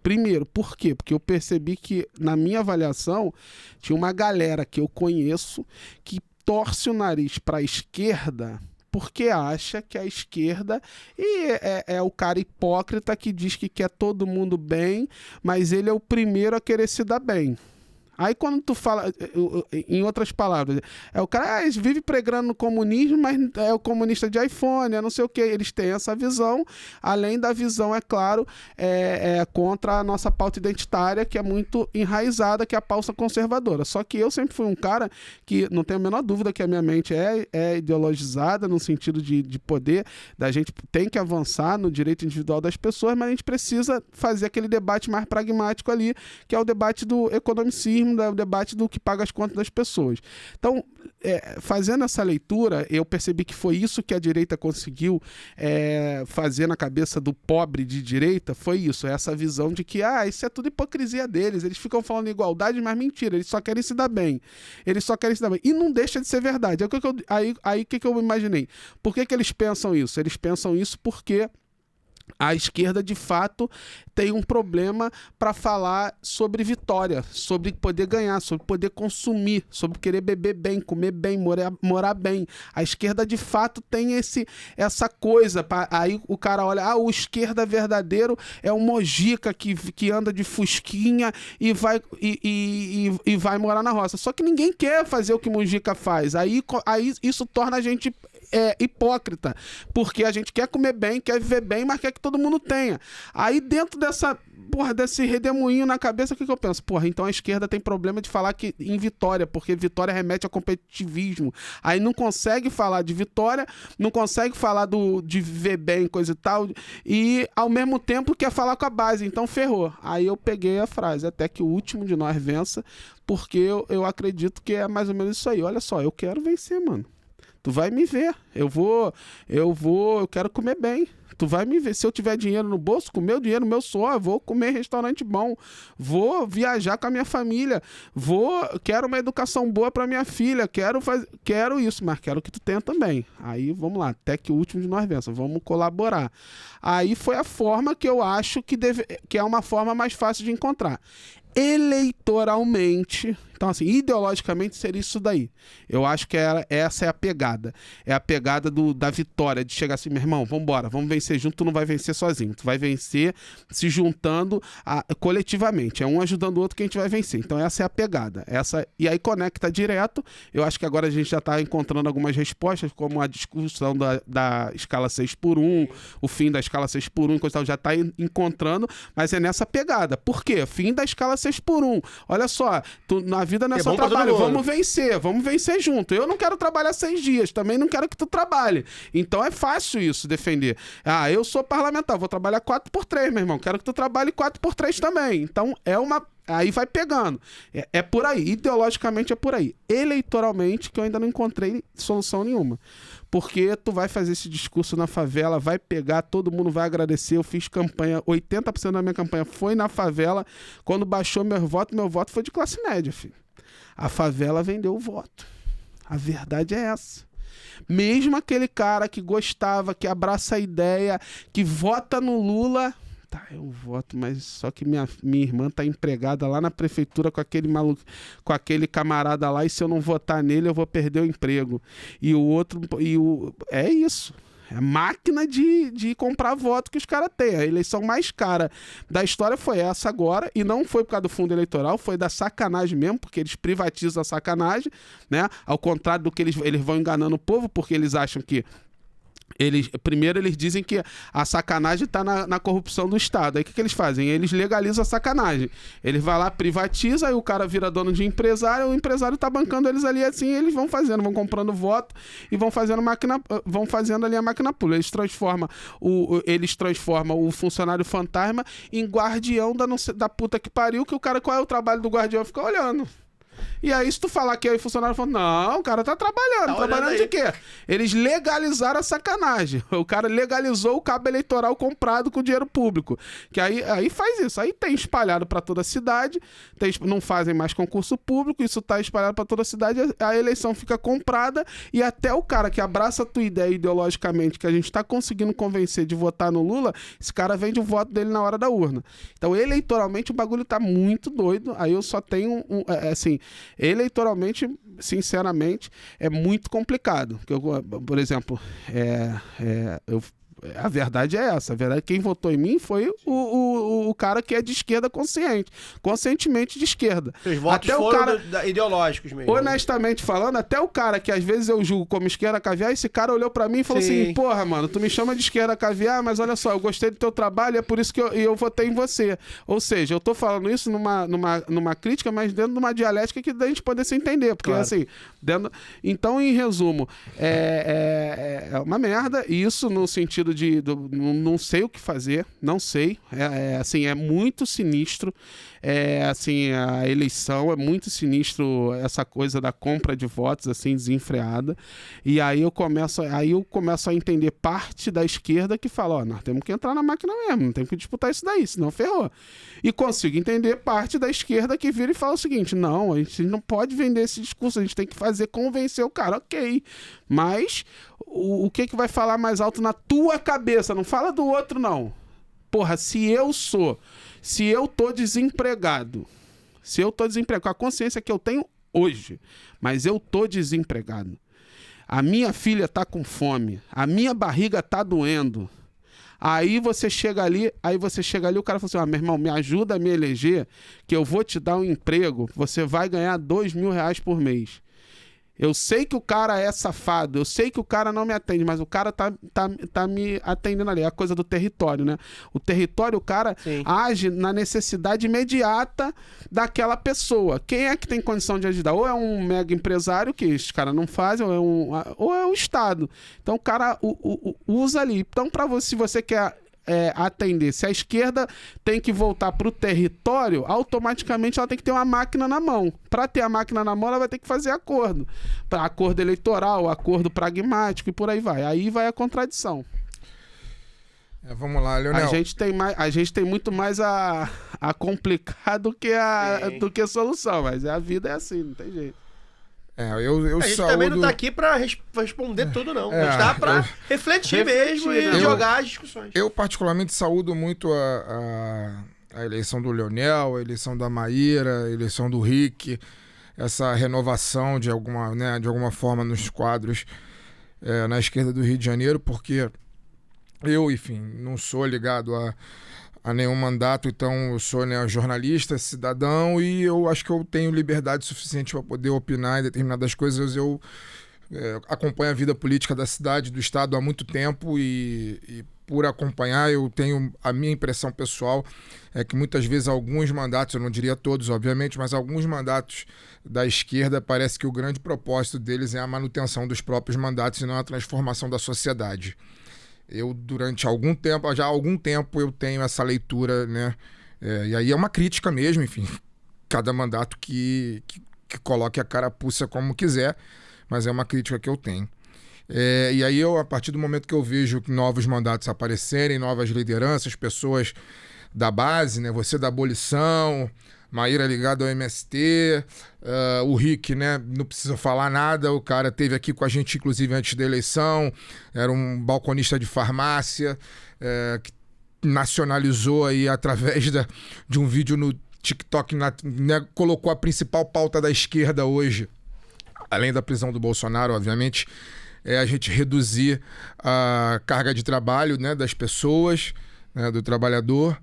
Primeiro, por quê? Porque eu percebi que, na minha avaliação, tinha uma galera que eu conheço que torce o nariz para a esquerda porque acha que a esquerda é o cara hipócrita que diz que quer todo mundo bem, mas ele é o primeiro a querer se dar bem. Aí quando tu fala, em outras palavras, o cara vive pregando no comunismo, mas é o comunista de iPhone, não sei o que. Eles têm essa visão, além da visão, é claro, contra a nossa pauta identitária, que é muito enraizada, que é a pauta conservadora. Só que eu sempre fui um cara que não tenho a menor dúvida que a minha mente é ideologizada no sentido de poder, da gente tem que avançar no direito individual das pessoas, mas a gente precisa fazer aquele debate mais pragmático ali, que é o debate do economicismo, o debate do que paga as contas das pessoas. Então, fazendo essa leitura, eu percebi que foi isso que a direita conseguiu fazer na cabeça do pobre de direita, foi isso, essa visão de que, isso é tudo hipocrisia deles, eles ficam falando igualdade, mas mentira, eles só querem se dar bem. E não deixa de ser verdade. Aí o que eu imaginei? Por que eles pensam isso? Eles pensam isso porque a esquerda, de fato, tem um problema para falar sobre vitória, sobre poder ganhar, sobre poder consumir, sobre querer beber bem, comer bem, morar bem. A esquerda, de fato, tem essa coisa. Aí o cara olha, o esquerda verdadeiro é o Mojica que anda de fusquinha e vai morar na roça. Só que ninguém quer fazer o que Mojica faz. Aí isso torna a gente hipócrita, porque a gente quer comer bem, quer viver bem, mas quer que todo mundo tenha. Aí dentro desse redemoinho na cabeça, o que eu penso? Então a esquerda tem problema de falar que em vitória, porque vitória remete a competitivismo. Aí não consegue falar de vitória, não consegue falar de viver bem, coisa e tal, e ao mesmo tempo quer falar com a base, então ferrou. Aí eu peguei a frase, até que o último de nós vença, porque eu acredito que é mais ou menos isso aí. Olha só, eu quero vencer, mano. Tu vai me ver, eu quero comer bem. Tu vai me ver, se eu tiver dinheiro no bolso, com meu dinheiro, meu suor, eu vou comer em restaurante bom, vou viajar com a minha família, quero uma educação boa pra minha filha, quero isso, mas quero que tu tenha também. Aí, vamos lá, até que o último de nós vença, vamos colaborar. Aí foi a forma que eu acho que é uma forma mais fácil de encontrar. Eleitoralmente, então assim, ideologicamente seria isso daí. Eu acho que essa é a pegada. É a pegada da vitória, de chegar assim, meu irmão, vamos vencer junto, tu não vai vencer sozinho. Tu vai vencer se juntando coletivamente. É um ajudando o outro que a gente vai vencer. Então essa é a pegada. E aí conecta direto. Eu acho que agora a gente já está encontrando algumas respostas, como a discussão da escala 6x1, o fim da escala 6x1, coisa tal, já está encontrando, mas é nessa pegada. Por quê? Fim da escala 6x1. Olha só, na vida não é só trabalho, vamos vencer junto. Eu não quero trabalhar 6 dias, também não quero que tu trabalhe. Então é fácil isso, defender. Eu sou parlamentar, vou trabalhar 4x3, meu irmão, quero que tu trabalhe 4x3 também. Então aí vai pegando. É por aí. Ideologicamente é por aí. Eleitoralmente, que eu ainda não encontrei solução nenhuma. Porque tu vai fazer esse discurso na favela, vai pegar, todo mundo vai agradecer. Eu fiz campanha, 80% da minha campanha foi na favela. Quando baixou meu voto foi de classe média, filho. A favela vendeu o voto. A verdade é essa. Mesmo aquele cara que gostava, que abraça a ideia, que vota no Lula... Tá, eu voto, mas só que minha irmã tá empregada lá na prefeitura com aquele maluco, com aquele camarada lá, e se eu não votar nele, eu vou perder o emprego. E o outro, é isso. É máquina de comprar voto que os caras têm. A eleição mais cara da história foi essa agora, e não foi por causa do fundo eleitoral, foi da sacanagem mesmo, porque eles privatizam a sacanagem, né? Ao contrário do que eles vão enganando o povo, porque eles acham que primeiro eles dizem que a sacanagem está na corrupção do Estado. Aí o que eles fazem? Eles legalizam a sacanagem. Eles vão lá, privatiza, aí o cara vira dono de empresário, o empresário está bancando eles ali assim, eles vão fazendo, vão comprando voto e vão fazendo ali a máquina pública. Eles transformam o funcionário fantasma em guardião da puta que pariu, que o cara, qual é o trabalho do guardião? Fica olhando. E aí, se tu falar que aí o funcionário falou, não, o cara tá trabalhando. Tá trabalhando de quê? Eles legalizaram a sacanagem. O cara legalizou o cabo eleitoral comprado com dinheiro público. Que aí faz isso. Aí tem espalhado pra toda a cidade, não fazem mais concurso público, isso tá espalhado pra toda a cidade, a eleição fica comprada e até o cara que abraça a tua ideia ideologicamente, que a gente tá conseguindo convencer de votar no Lula, esse cara vende o voto dele na hora da urna. Então, eleitoralmente, o bagulho tá muito doido. Aí eu só tenho assim... Eleitoralmente, sinceramente, é muito complicado. Por exemplo, a verdade é essa. A verdade é que quem votou em mim foi o cara que é de esquerda conscientemente de esquerda. Os votos até foram ideológicos mesmo. Honestamente falando, até o cara que às vezes eu julgo como esquerda caviar, esse cara olhou pra mim e falou assim, porra, mano, tu me chama de esquerda caviar, mas olha só, eu gostei do teu trabalho, é por isso que eu votei em você. Ou seja, eu tô falando isso numa crítica, mas dentro de uma dialética que da gente poder se entender. Porque assim, então, em resumo, é uma merda, e isso no sentido não sei o que fazer, não sei, assim, é muito sinistro, assim, a eleição é muito sinistro, essa coisa da compra de votos, assim, desenfreada, e aí eu começo a entender parte da esquerda que fala, nós temos que entrar na máquina mesmo, não temos que disputar isso daí, senão ferrou. E consigo entender parte da esquerda que vira e fala o seguinte, não, a gente não pode vender esse discurso, a gente tem que convencer o cara, ok, mas o que vai falar mais alto na tua cabeça? Não fala do outro, não. Porra, se eu tô desempregado, com a consciência que eu tenho hoje, mas eu tô desempregado, a minha filha tá com fome, a minha barriga tá doendo, aí você chega ali, o cara fala assim, meu irmão, me ajuda a me eleger, que eu vou te dar um emprego, você vai ganhar R$2.000 por mês. Eu sei que o cara é safado, eu sei que o cara não me atende, mas o cara tá me atendendo ali. É a coisa do território, né? O território, o cara age na necessidade imediata daquela pessoa. Quem é que tem condição de ajudar? Ou é um mega empresário, que os caras não fazem, ou é o Estado. Então o cara usa ali. Então, se você quer atender. Se a esquerda tem que voltar para o território, automaticamente ela tem que ter uma máquina na mão. Para ter a máquina na mão, ela vai ter que fazer acordo. Acordo eleitoral, acordo pragmático e por aí vai. Aí vai a contradição. Vamos lá, Leonel. A gente tem muito mais a complicar do que a solução, mas a vida é assim, não tem jeito. A gente também não tá aqui pra responder tudo, não. A gente tá pra refletir mesmo e jogar as discussões. Eu particularmente saúdo muito a eleição do Leonel, a eleição da Maíra, a eleição do Rick, essa renovação de alguma forma nos quadros na esquerda do Rio de Janeiro, porque Eu, enfim, não sou ligado a nenhum mandato, então eu sou, né, jornalista, cidadão, e eu acho que eu tenho liberdade suficiente para poder opinar em determinadas coisas. Eu acompanho a vida política da cidade, do estado há muito tempo e por acompanhar, eu tenho a minha impressão pessoal é que muitas vezes alguns mandatos, eu não diria todos, obviamente, mas alguns mandatos da esquerda, parece que o grande propósito deles é a manutenção dos próprios mandatos e não a transformação da sociedade. Eu, durante algum tempo, já há algum tempo, eu tenho essa leitura, né? E aí é uma crítica mesmo, enfim, cada mandato que coloque a carapuça como quiser, mas é uma crítica que eu tenho. E aí a partir do momento que eu vejo novos mandatos aparecerem, novas lideranças, pessoas da base, né? Você da abolição, Maíra ligado ao MST, o Rick, né? Não precisa falar nada, o cara esteve aqui com a gente, inclusive, antes da eleição, era um balconista de farmácia, que nacionalizou aí através de um vídeo no TikTok, né? Colocou a principal pauta da esquerda hoje, além da prisão do Bolsonaro, obviamente, a gente reduzir a carga de trabalho, né, das pessoas, né, do trabalhador.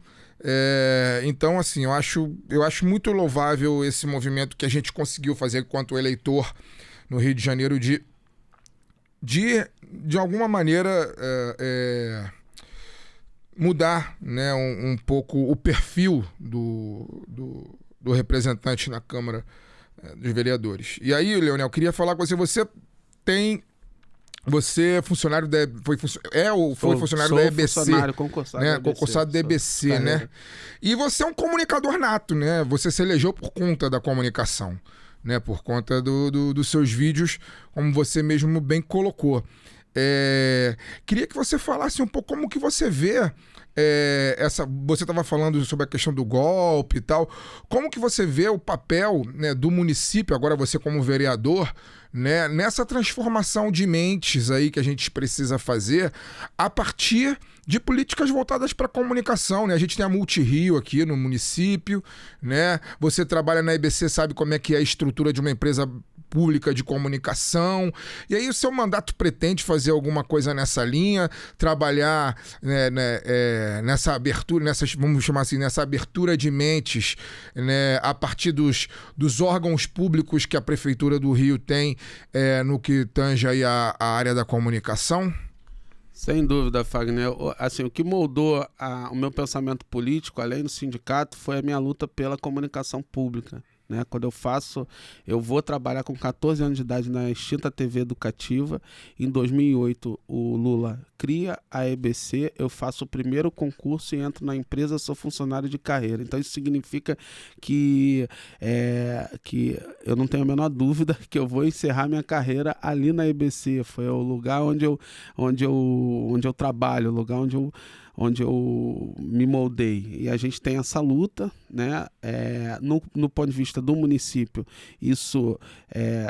Então, assim, eu acho muito louvável esse movimento que a gente conseguiu fazer enquanto eleitor no Rio de Janeiro de alguma maneira mudar, né, um pouco o perfil do representante na Câmara dos Vereadores. E aí, Leonel, eu queria falar com você. Você é funcionário da... Foi funcionário da EBC. Funcionário, concursado, né? da EBC, concursado da EBC, né? E você é um comunicador nato, né? Você se elegeu por conta da comunicação, né? Por conta dos seus vídeos, como você mesmo bem colocou. Queria que você falasse um pouco como que você vê você estava falando sobre a questão do golpe e tal. Como que você vê o papel, né, do município, agora você como vereador, né, nessa transformação de mentes aí que a gente precisa fazer a partir de políticas voltadas para a comunicação, né? A gente tem a Multirio aqui no município, né? Você trabalha na EBC, sabe como é que é a estrutura de uma empresa pública de comunicação, e aí o seu mandato pretende fazer alguma coisa nessa linha, trabalhar, né, nessa abertura, vamos chamar assim, nessa abertura de mentes, né, a partir dos órgãos públicos que a Prefeitura do Rio tem no que tange aí a área da comunicação? Sem dúvida, Fagner. Assim, o que moldou o meu pensamento político, além do sindicato, foi a minha luta pela comunicação pública. Né? Quando eu vou trabalhar com 14 anos de idade na extinta TV Educativa. Em 2008, o Lula cria a EBC, eu faço o primeiro concurso e entro na empresa, sou funcionário de carreira. Então isso significa que eu não tenho a menor dúvida que eu vou encerrar minha carreira ali na EBC. Foi o lugar onde eu trabalho, o lugar onde eu me moldei. E a gente tem essa luta, né? No ponto de vista do município,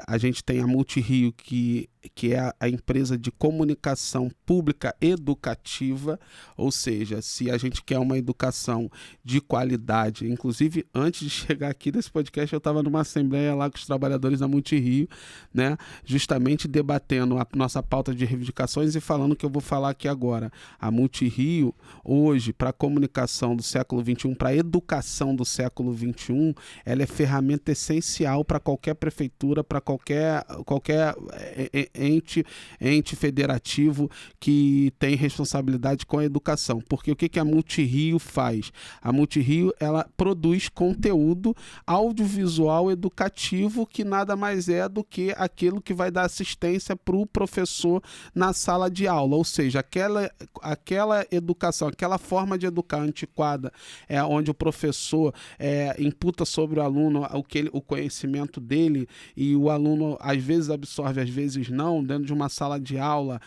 a gente tem a Multirio, que é a empresa de comunicação pública educativa, ou seja, se a gente quer uma educação de qualidade, inclusive antes de chegar aqui nesse podcast eu estava numa assembleia lá com os trabalhadores da Multirio, né, justamente debatendo a nossa pauta de reivindicações e falando o que eu vou falar aqui agora. A Multirio, hoje, para a comunicação do século XXI, para a educação do século XXI, ela é ferramenta essencial para qualquer prefeitura, para qualquer ente federativo que tem responsabilidade com a educação. Porque o que a Multirio faz? A Multirio, ela produz conteúdo audiovisual educativo que nada mais é do que aquilo que vai dar assistência para o professor na sala de aula. Ou seja, aquela educação, aquela forma de educar antiquada, onde o professor imputa sobre o aluno o conhecimento dele e o aluno às vezes absorve, às vezes não, dentro de uma sala de aula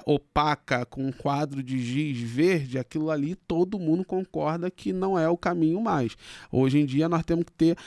opaca, com um quadro de giz verde, aquilo ali todo mundo concorda que não é o caminho mais. Hoje em dia nós temos que ter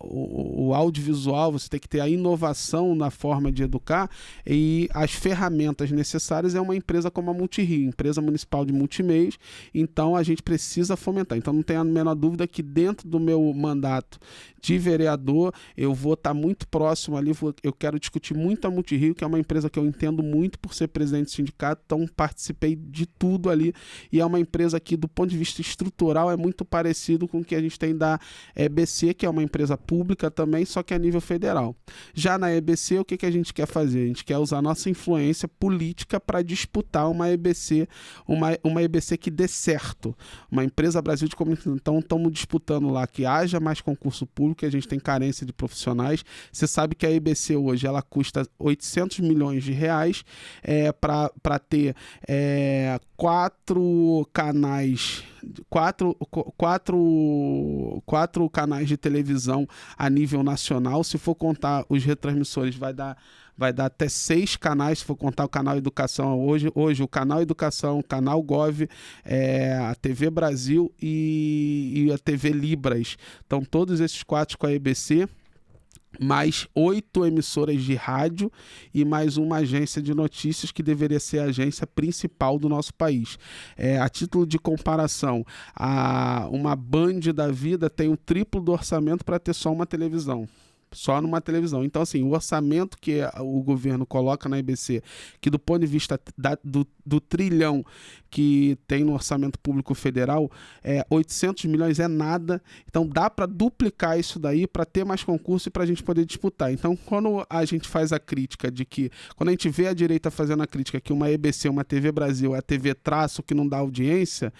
o audiovisual, você tem que ter a inovação na forma de educar, e as ferramentas necessárias é uma empresa como a Multirio, empresa municipal de multimeios. Então a gente precisa fomentar. Então não tenho a menor dúvida que dentro do meu mandato de vereador eu vou estar muito próximo ali, eu quero discuti muito a Multirio, que é uma empresa que eu entendo muito por ser presidente do sindicato, então participei de tudo ali, e é uma empresa que, do ponto de vista estrutural, é muito parecido com o que a gente tem da EBC, que é uma empresa pública também, só que a nível federal. Já na EBC, o que a gente quer fazer? A gente quer usar nossa influência política para disputar uma EBC, uma EBC que dê certo. Uma empresa Brasil de Comunicação. Então, estamos disputando lá que haja mais concurso público, que a gente tem carência de profissionais. Você sabe que a EBC hoje ela custa 800 milhões de reais para ter 4 canais de televisão a nível nacional. Se for contar os retransmissores, vai dar até 6 canais, se for contar o canal Educação. Hoje o canal Educação, o canal Gov, a TV Brasil e a TV Libras. Então, todos esses 4 com a EBC, mais 8 emissoras de rádio e mais uma agência de notícias que deveria ser a agência principal do nosso país. A título de comparação, uma Band da vida tem o triplo do orçamento para ter só uma televisão. Só numa televisão. Então, assim, o orçamento que o governo coloca na EBC, que do ponto de vista do trilhão que tem no orçamento público federal, 800 milhões é nada. Então, dá para duplicar isso daí para ter mais concurso e para a gente poder disputar. Então, quando a gente faz a crítica de que, quando a gente vê a direita fazendo a crítica que uma EBC, uma TV Brasil, é a TV traço que não dá audiência,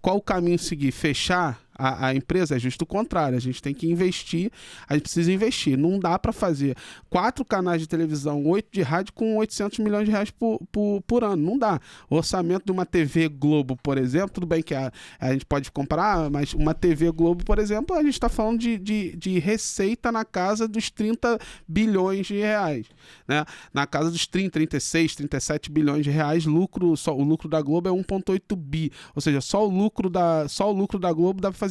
qual o caminho seguir? Fechar a empresa? É justo o contrário, a gente tem que investir, a gente precisa investir, não dá para fazer 4 canais de televisão, 8 de rádio com 800 milhões de reais por ano, não dá. O orçamento de uma TV Globo, por exemplo, tudo bem que a gente pode comparar, mas uma TV Globo, por exemplo, a gente está falando de receita na casa dos 30 bilhões de reais, né? Na casa dos 30, 36, 37 bilhões de reais, o lucro da Globo é 1,8 bi, ou seja, só o lucro da Globo dá para fazer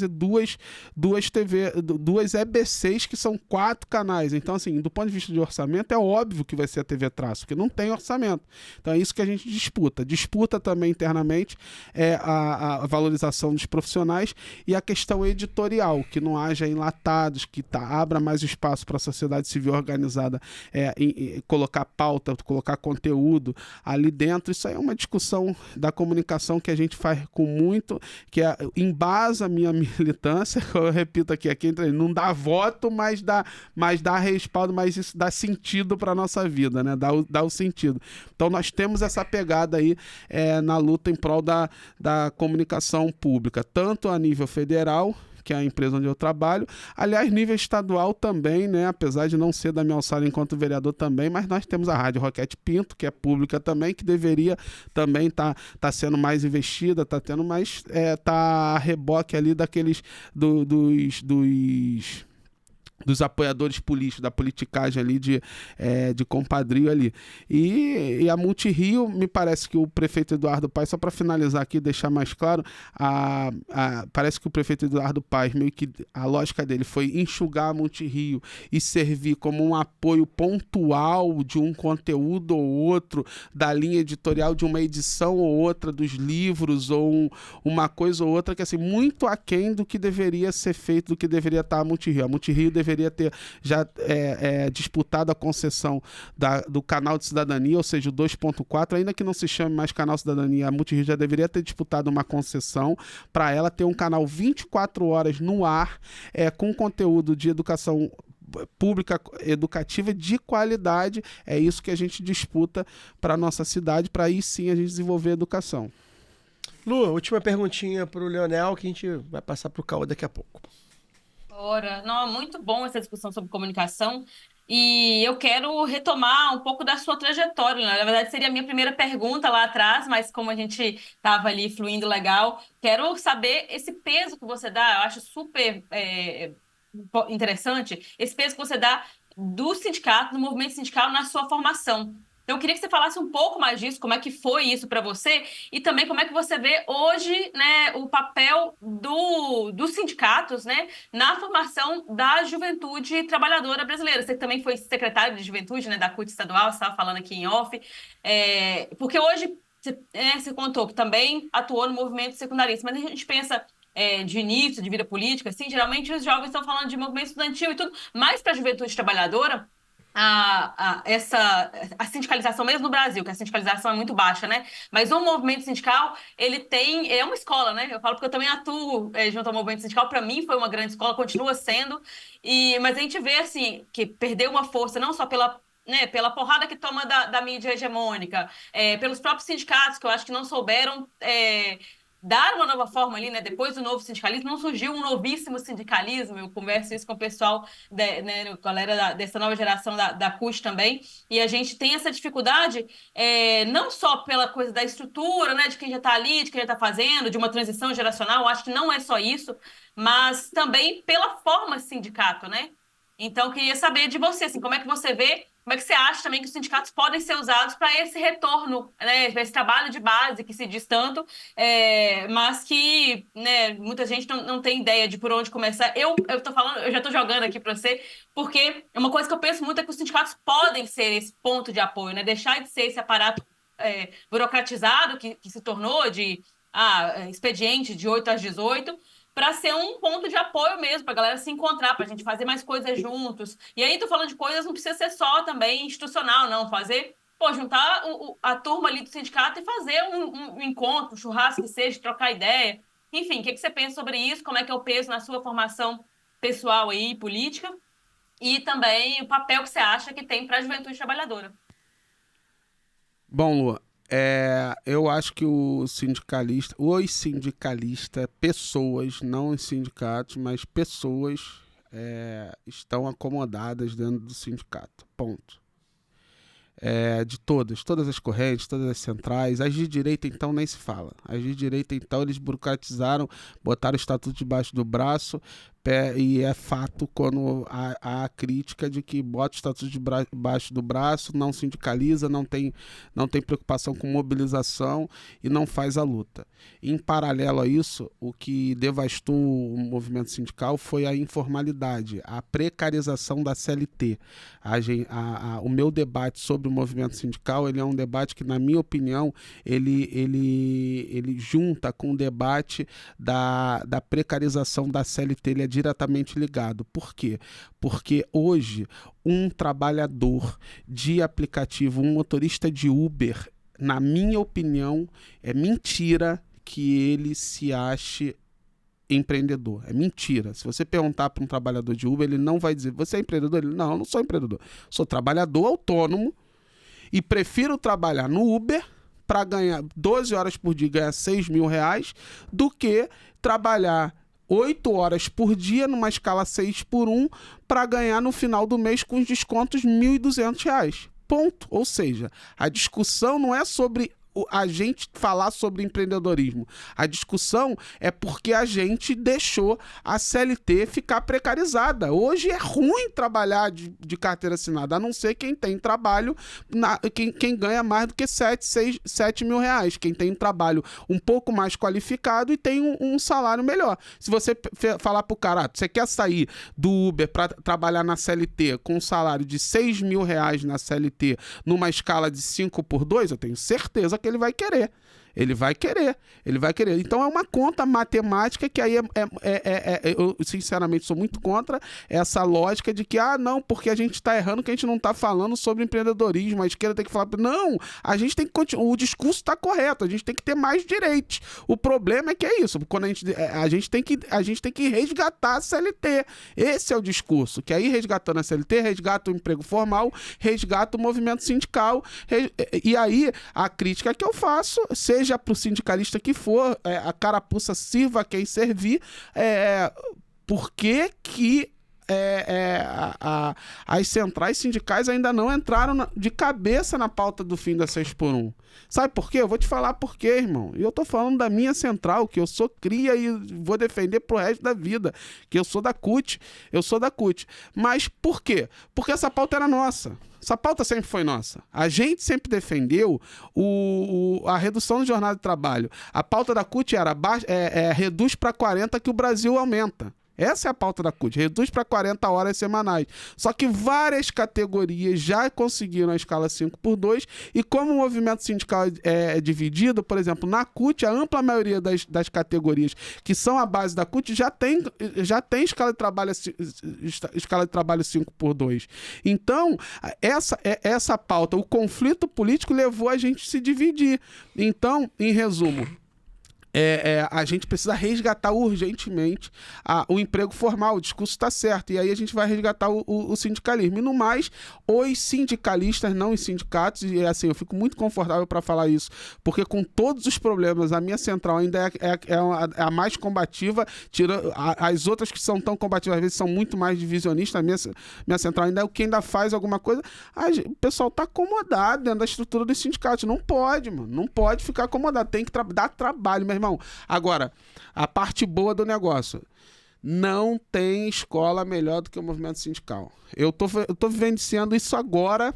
duas EBCs que são 4 canais. Então, assim, do ponto de vista de orçamento, é óbvio que vai ser a TV Traço, porque não tem orçamento. Então, é isso que a gente disputa. Disputa também internamente a valorização dos profissionais e a questão editorial, que não haja enlatados, que abra mais espaço para a sociedade civil organizada colocar pauta, colocar conteúdo ali dentro. Isso aí é uma discussão da comunicação que a gente faz com muito, que embasa a minha militância, eu repito aqui não dá voto, mas dá respaldo, mas isso dá sentido para a nossa vida, né? Dá o sentido. Então nós temos essa pegada aí na luta em prol da comunicação pública, tanto a nível federal, que é a empresa onde eu trabalho, aliás, nível estadual também, né? Apesar de não ser da minha alçada enquanto vereador também, mas nós temos a Rádio Roquete Pinto, que é pública também, que deveria também tá sendo mais investida, tá tendo mais, tá a reboque ali daqueles dos apoiadores políticos, da politicagem ali de compadrio ali. E a Multirio, me parece que o prefeito Eduardo Paes, só para finalizar aqui, deixar mais claro, parece que o prefeito Eduardo Paes, meio que a lógica dele foi enxugar a Multirio e servir como um apoio pontual de um conteúdo ou outro, da linha editorial de uma edição ou outra dos livros, ou uma coisa ou outra, que assim, muito aquém do que deveria ser feito, do que deveria estar a Multirio. A Multirio deveria ter já disputado a concessão do canal de cidadania, ou seja, o 2.4, ainda que não se chame mais canal cidadania, a Multirio já deveria ter disputado uma concessão para ela ter um canal 24 horas no ar, com conteúdo de educação pública, educativa de qualidade. É isso que a gente disputa para a nossa cidade, para aí sim a gente desenvolver a educação. Lu, última perguntinha para o Leonel, que a gente vai passar para o Cauã daqui a pouco. Não, é muito bom essa discussão sobre comunicação e eu quero retomar um pouco da sua trajetória, né? Na verdade, seria a minha primeira pergunta lá atrás, mas como a gente estava ali fluindo legal, quero saber esse peso que você dá. Eu acho super interessante esse peso que você dá do sindicato, do movimento sindical na sua formação. Então, eu queria que você falasse um pouco mais disso, como é que foi isso para você e também como é que você vê hoje, né, o papel dos sindicatos, né, na formação da juventude trabalhadora brasileira. Você também foi secretário de juventude, né, da CUT estadual, você estava falando aqui em off, porque hoje você contou que também atuou no movimento secundarista, mas a gente pensa de início, de vida política, assim, geralmente os jovens estão falando de movimento estudantil e tudo, mas para a juventude trabalhadora, a sindicalização mesmo no Brasil, que a sindicalização é muito baixa, né? Mas o movimento sindical, é uma escola, né? Eu falo porque eu também atuo junto ao movimento sindical, para mim foi uma grande escola, continua sendo, mas a gente vê, assim, que perdeu uma força não só pela porrada que toma da mídia hegemônica, pelos próprios sindicatos, que eu acho que não souberam dar uma nova forma ali, né? Depois do novo sindicalismo, não surgiu um novíssimo sindicalismo. Eu converso isso com o pessoal, né, galera dessa nova geração da CUT também. E a gente tem essa dificuldade, não só pela coisa da estrutura, né, de quem já está ali, de quem já está fazendo, de uma transição geracional. Eu acho que não é só isso, mas também pela forma sindicato, né? Então, eu queria saber de você, assim, como é que você vê, como é que você acha também que os sindicatos podem ser usados para esse retorno, né, para esse trabalho de base que se diz tanto, mas que, né, muita gente não tem ideia de por onde começar. Eu tô falando, eu já tô jogando aqui para você, porque uma coisa que eu penso muito é que os sindicatos podem ser esse ponto de apoio, né, deixar de ser esse aparato burocratizado que se tornou de expediente de 8 às 18, para ser um ponto de apoio mesmo, para a galera se encontrar, para a gente fazer mais coisas juntos. E aí, tô falando de coisas, não precisa ser só também institucional, não. Juntar a turma ali do sindicato e fazer um encontro, um churrasco que seja, trocar ideia. Enfim, o que você pensa sobre isso? Como é que é o peso na sua formação pessoal aí, política? E também o papel que você acha que tem para a juventude trabalhadora. Bom, Lu, eu acho que os sindicalistas, pessoas, não os sindicatos, mas pessoas estão acomodadas dentro do sindicato. Ponto. De todas as correntes, todas as centrais. As de direita, então, nem se fala. As de direita, então, eles burocratizaram, botaram o estatuto debaixo do braço, e é fato quando há a crítica de que bota o estatuto debaixo do braço, não sindicaliza, não tem preocupação com mobilização e não faz a luta. Em paralelo a isso, o que devastou o movimento sindical foi a informalidade, a precarização da CLT. O meu debate sobre o movimento sindical, ele é um debate que, na minha opinião, ele junta com o debate da precarização da CLT, ele é diretamente ligado. Por quê? Porque hoje um trabalhador de aplicativo, um motorista de Uber, na minha opinião, é mentira que ele se ache empreendedor. É mentira. Se você perguntar para um trabalhador de Uber, ele não vai dizer, você é empreendedor? Ele, não, eu não sou empreendedor. Sou trabalhador autônomo e prefiro trabalhar no Uber para ganhar 12 horas por dia e ganhar R$6.000 do que trabalhar 8 horas por dia numa escala 6x1 para ganhar no final do mês com os descontos R$1.200. Ponto. Ou seja, a discussão não é sobre a gente falar sobre empreendedorismo. A discussão é porque a gente deixou a CLT ficar precarizada. Hoje é ruim trabalhar de carteira assinada, a não ser quem tem trabalho, quem ganha mais do que R$7.000. Quem tem um trabalho um pouco mais qualificado e tem um salário melhor. Se você falar pro cara, você quer sair do Uber para trabalhar na CLT com um salário de R$6.000 na CLT numa escala de 5x2, eu tenho certeza que ele vai querer. Ele vai querer. Então é uma conta matemática que aí eu sinceramente sou muito contra essa lógica de que, não, porque a gente está errando, que a gente não está falando sobre empreendedorismo, a esquerda tem que falar, não, a gente tem que continuar, o discurso está correto, a gente tem que ter mais direitos. O problema é que é isso, quando a gente tem que resgatar a CLT. Esse é o discurso, que aí resgatando a CLT, resgata o emprego formal, resgata o movimento sindical, e aí a crítica que eu faço, seja para o sindicalista que for, a carapuça sirva a quem servir, por que as centrais sindicais ainda não entraram de cabeça na pauta do fim da 6x1? Sabe por quê? Eu vou te falar por quê, irmão. E eu tô falando da minha central, que eu sou cria e vou defender pro resto da vida, que eu sou da CUT. Mas por quê? Porque essa pauta era nossa. Essa pauta sempre foi nossa. A gente sempre defendeu a redução da jornada de trabalho. A pauta da CUT era reduz para 40 que o Brasil aumenta. Essa é a pauta da CUT, reduz para 40 horas semanais. Só que várias categorias já conseguiram a escala 5x2 e como o movimento sindical é dividido, por exemplo, na CUT, a ampla maioria das categorias que são a base da CUT já tem escala de trabalho 5x2. Então, essa pauta, o conflito político levou a gente a se dividir. Então, em resumo, a gente precisa resgatar urgentemente o emprego formal, o discurso está certo, e aí a gente vai resgatar o sindicalismo. E no mais, os sindicalistas, não os sindicatos, e assim, eu fico muito confortável para falar isso, porque com todos os problemas, a minha central ainda é a mais combativa, as outras que são tão combativas, às vezes são muito mais divisionistas, a minha central ainda é o que ainda faz alguma coisa. O pessoal está acomodado dentro da estrutura dos sindicatos, não pode, mano, não pode ficar acomodado, tem que dar trabalho, meu irmão. Agora, a parte boa do negócio, não tem escola melhor do que o movimento sindical. Eu tô vivenciando isso agora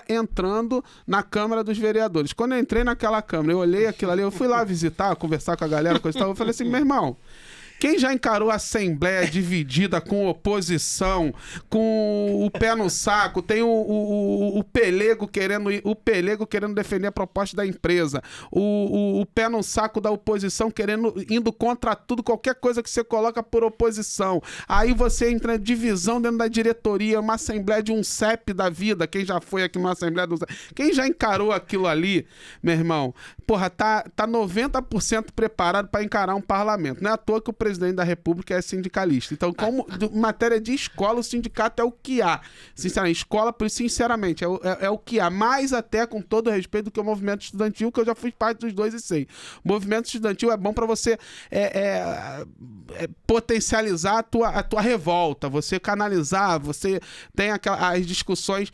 entrando na Câmara dos Vereadores. Quando eu entrei naquela Câmara, eu olhei aquilo ali, eu fui lá visitar, conversar com a galera, coisa e tal, eu falei assim, meu irmão, quem já encarou a Assembleia dividida com oposição, com o pé no saco, tem o pelego querendo defender a proposta da empresa, o pé no saco da oposição indo contra tudo, qualquer coisa que você coloca por oposição. Aí você entra em divisão dentro da diretoria, uma Assembleia de um CEP da vida, quem já foi aqui numa Assembleia do CEP, quem já encarou aquilo ali, meu irmão, porra, tá 90% preparado para encarar um parlamento. Não é à toa que o presidente da República é sindicalista. Então, como em matéria de escola, o sindicato é o que há. Sinceramente, escola, sinceramente, é o que há. Mais até, com todo respeito, do que o movimento estudantil, que eu já fui parte dos dois e sei. O movimento estudantil é bom para você potencializar a tua revolta, você canalizar, você tem as discussões,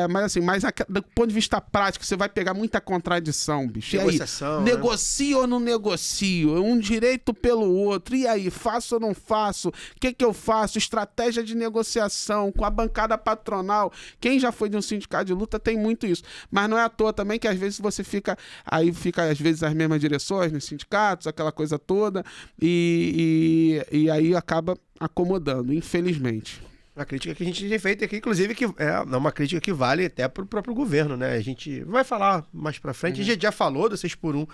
mas assim, do ponto de vista prático, você vai pegar muita contradição, bicho. Negociação, e aí, negocio ou não negocio? Um direito pelo outro. E aí, faço ou não faço? O que eu faço? Estratégia de negociação com a bancada patronal. Quem já foi de um sindicato de luta tem muito isso. Mas não é à toa também que às vezes você fica às vezes as mesmas direções nos sindicatos, aquela coisa toda, e aí acaba acomodando, infelizmente. Uma crítica que a gente tem feito aqui, inclusive, que é uma crítica que vale até pro próprio governo, né? A gente vai falar mais pra frente, a gente já falou do 6x1,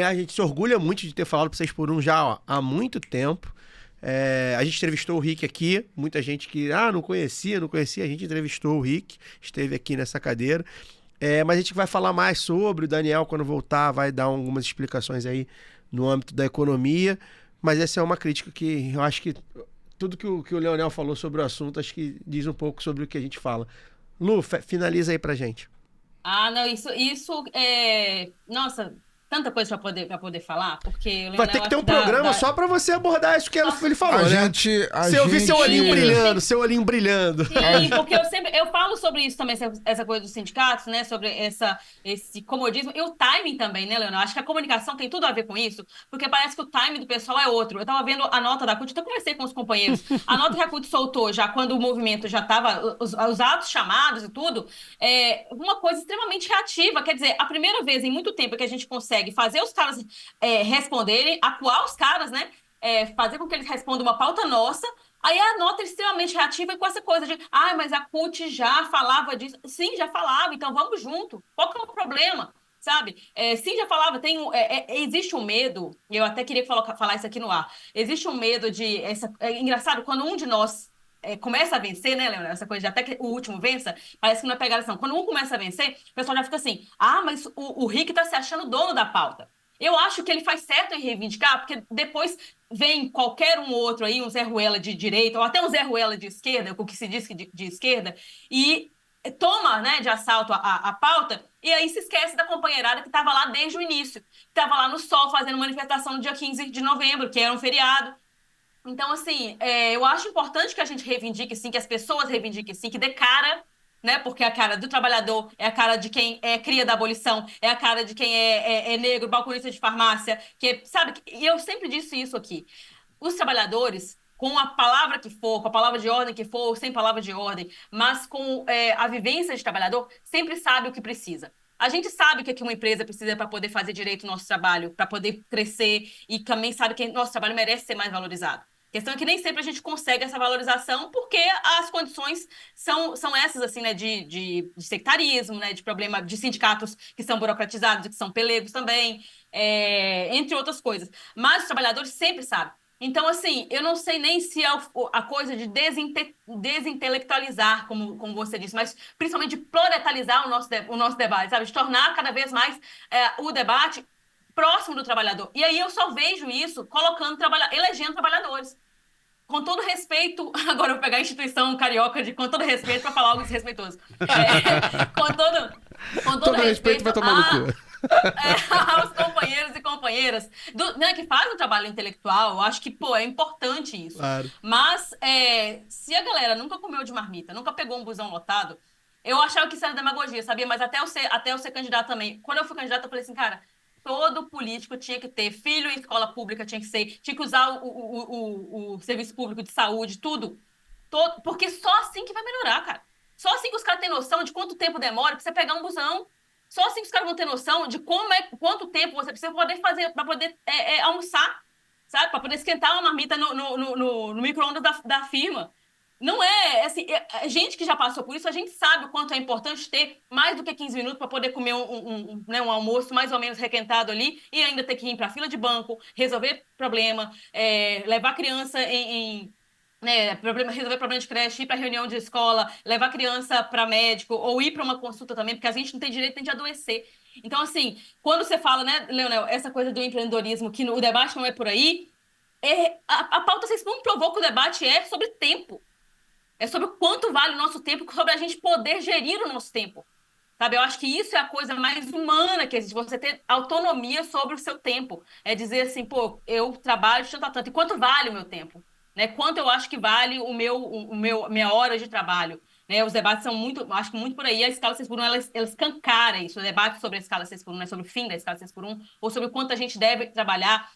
a gente se orgulha muito de ter falado do 6x1 já há muito tempo. A gente entrevistou o Rick aqui, muita gente que não conhecia, a gente entrevistou o Rick, esteve aqui nessa cadeira. Mas a gente vai falar mais sobre o Daniel quando voltar, vai dar algumas explicações aí no âmbito da economia, mas essa é uma crítica que eu acho que tudo que o Leonel falou sobre o assunto, acho que diz um pouco sobre o que a gente fala. Lu, finaliza aí pra gente. Não, isso nossa, tanta coisa pra poder falar, porque o Leonel, vai ter que ter um programa só pra você abordar isso que ele falou, né? Eu vi seu olhinho brilhando. Sim, porque eu falo sobre isso também, essa coisa dos sindicatos, né? Sobre esse comodismo e o timing também, né, Leonel? Acho que a comunicação tem tudo a ver com isso, porque parece que o timing do pessoal é outro. Eu tava vendo a nota da CUT, até conversei com os companheiros. A nota que a CUT soltou já quando o movimento já tava, os atos chamados e tudo, uma coisa extremamente reativa. Quer dizer, a primeira vez em muito tempo que a gente consegue fazer os caras responderem, acuar os caras, né? Fazer com que eles respondam uma pauta nossa. Aí a nota é extremamente reativa e com essa coisa de mas a CUT já falava disso. Sim, já falava, então vamos junto. Qual que é o problema? Sabe? Sim, já falava, existe um medo, e eu até queria falar isso aqui no ar. Existe um medo de... É engraçado, quando um de nós começa a vencer, né, Leonel? Essa coisa de até que o último vença, parece que não é pegação. Quando um começa a vencer, o pessoal já fica assim, mas o Rick tá se achando dono da pauta. Eu acho que ele faz certo em reivindicar, porque depois vem qualquer um outro aí, um Zé Ruela de direita, ou até um Zé Ruela de esquerda, o que se diz de esquerda, e toma, né, de assalto a pauta, e aí se esquece da companheirada que estava lá desde o início, que estava lá no sol fazendo manifestação no dia 15 de novembro, que era um feriado. Então, assim, eu acho importante que a gente reivindique sim, que as pessoas reivindiquem sim, que dê cara, né? Porque a cara do trabalhador é a cara de quem é cria da abolição, é a cara de quem é negro, balconista de farmácia, sabe? E eu sempre disse isso aqui. Os trabalhadores, com a palavra que for, com a palavra de ordem que for, ou sem palavra de ordem, mas com a vivência de trabalhador, sempre sabe o que precisa. A gente sabe o que uma empresa precisa para poder fazer direito ao nosso trabalho, para poder crescer, e também sabe que nosso trabalho merece ser mais valorizado. A questão é que nem sempre a gente consegue essa valorização porque as condições são essas, assim, né, de sectarismo, né, de problema de sindicatos que são burocratizados, que são pelegos também, entre outras coisas. Mas os trabalhadores sempre sabem. Então, assim, eu não sei nem se é a coisa de desintelectualizar, como você disse, mas principalmente de proletalizar o nosso debate, sabe? De tornar cada vez mais o debate próximo do trabalhador. E aí eu só vejo isso elegendo trabalhadores. Com todo respeito, agora eu vou pegar a instituição carioca com todo respeito para falar algo desrespeitoso. Com todo respeito vai tomar no cu. Aos companheiros e companheiras né, que fazem o trabalho intelectual, eu acho que, pô, é importante isso. Claro. Mas se a galera nunca comeu de marmita, nunca pegou um busão lotado, eu achava que isso era demagogia, sabia? Mas até eu ser candidato também. Quando eu fui candidata, eu falei assim, cara, todo político tinha que ter filho em escola pública, tinha que usar o serviço público de saúde, tudo. Porque só assim que vai melhorar, cara. Só assim que os caras têm noção de quanto tempo demora pra você pegar um busão. Só assim que os caras vão ter noção de quanto tempo você precisa poder fazer, para poder almoçar, sabe? Para poder esquentar uma marmita no micro-ondas da firma. Não assim, gente que já passou por isso, a gente sabe o quanto é importante ter mais do que 15 minutos para poder comer um almoço mais ou menos requentado ali e ainda ter que ir para a fila de banco, resolver problema, levar a criança resolver problema de creche, ir para reunião de escola, levar a criança para médico ou ir para uma consulta também, porque a gente não tem direito nem de adoecer. Então, assim, quando você fala, né, Leonel, essa coisa do empreendedorismo, que o debate não é por aí, a pauta 6.1 provou que o debate é sobre tempo. É sobre o quanto vale o nosso tempo, sobre a gente poder gerir o nosso tempo. Sabe? Eu acho que isso é a coisa mais humana que existe, você ter autonomia sobre o seu tempo. É dizer assim, pô, eu trabalho de tanto a tanto. E quanto vale o meu tempo? Né? Quanto eu acho que vale minha hora de trabalho? Né? Os debates são acho que muito por aí. A escala 6x1, ela escancara isso. O debate sobre a escala 6x1, né? Sobre o fim da escala 6x1, ou sobre o quanto a gente deve trabalhar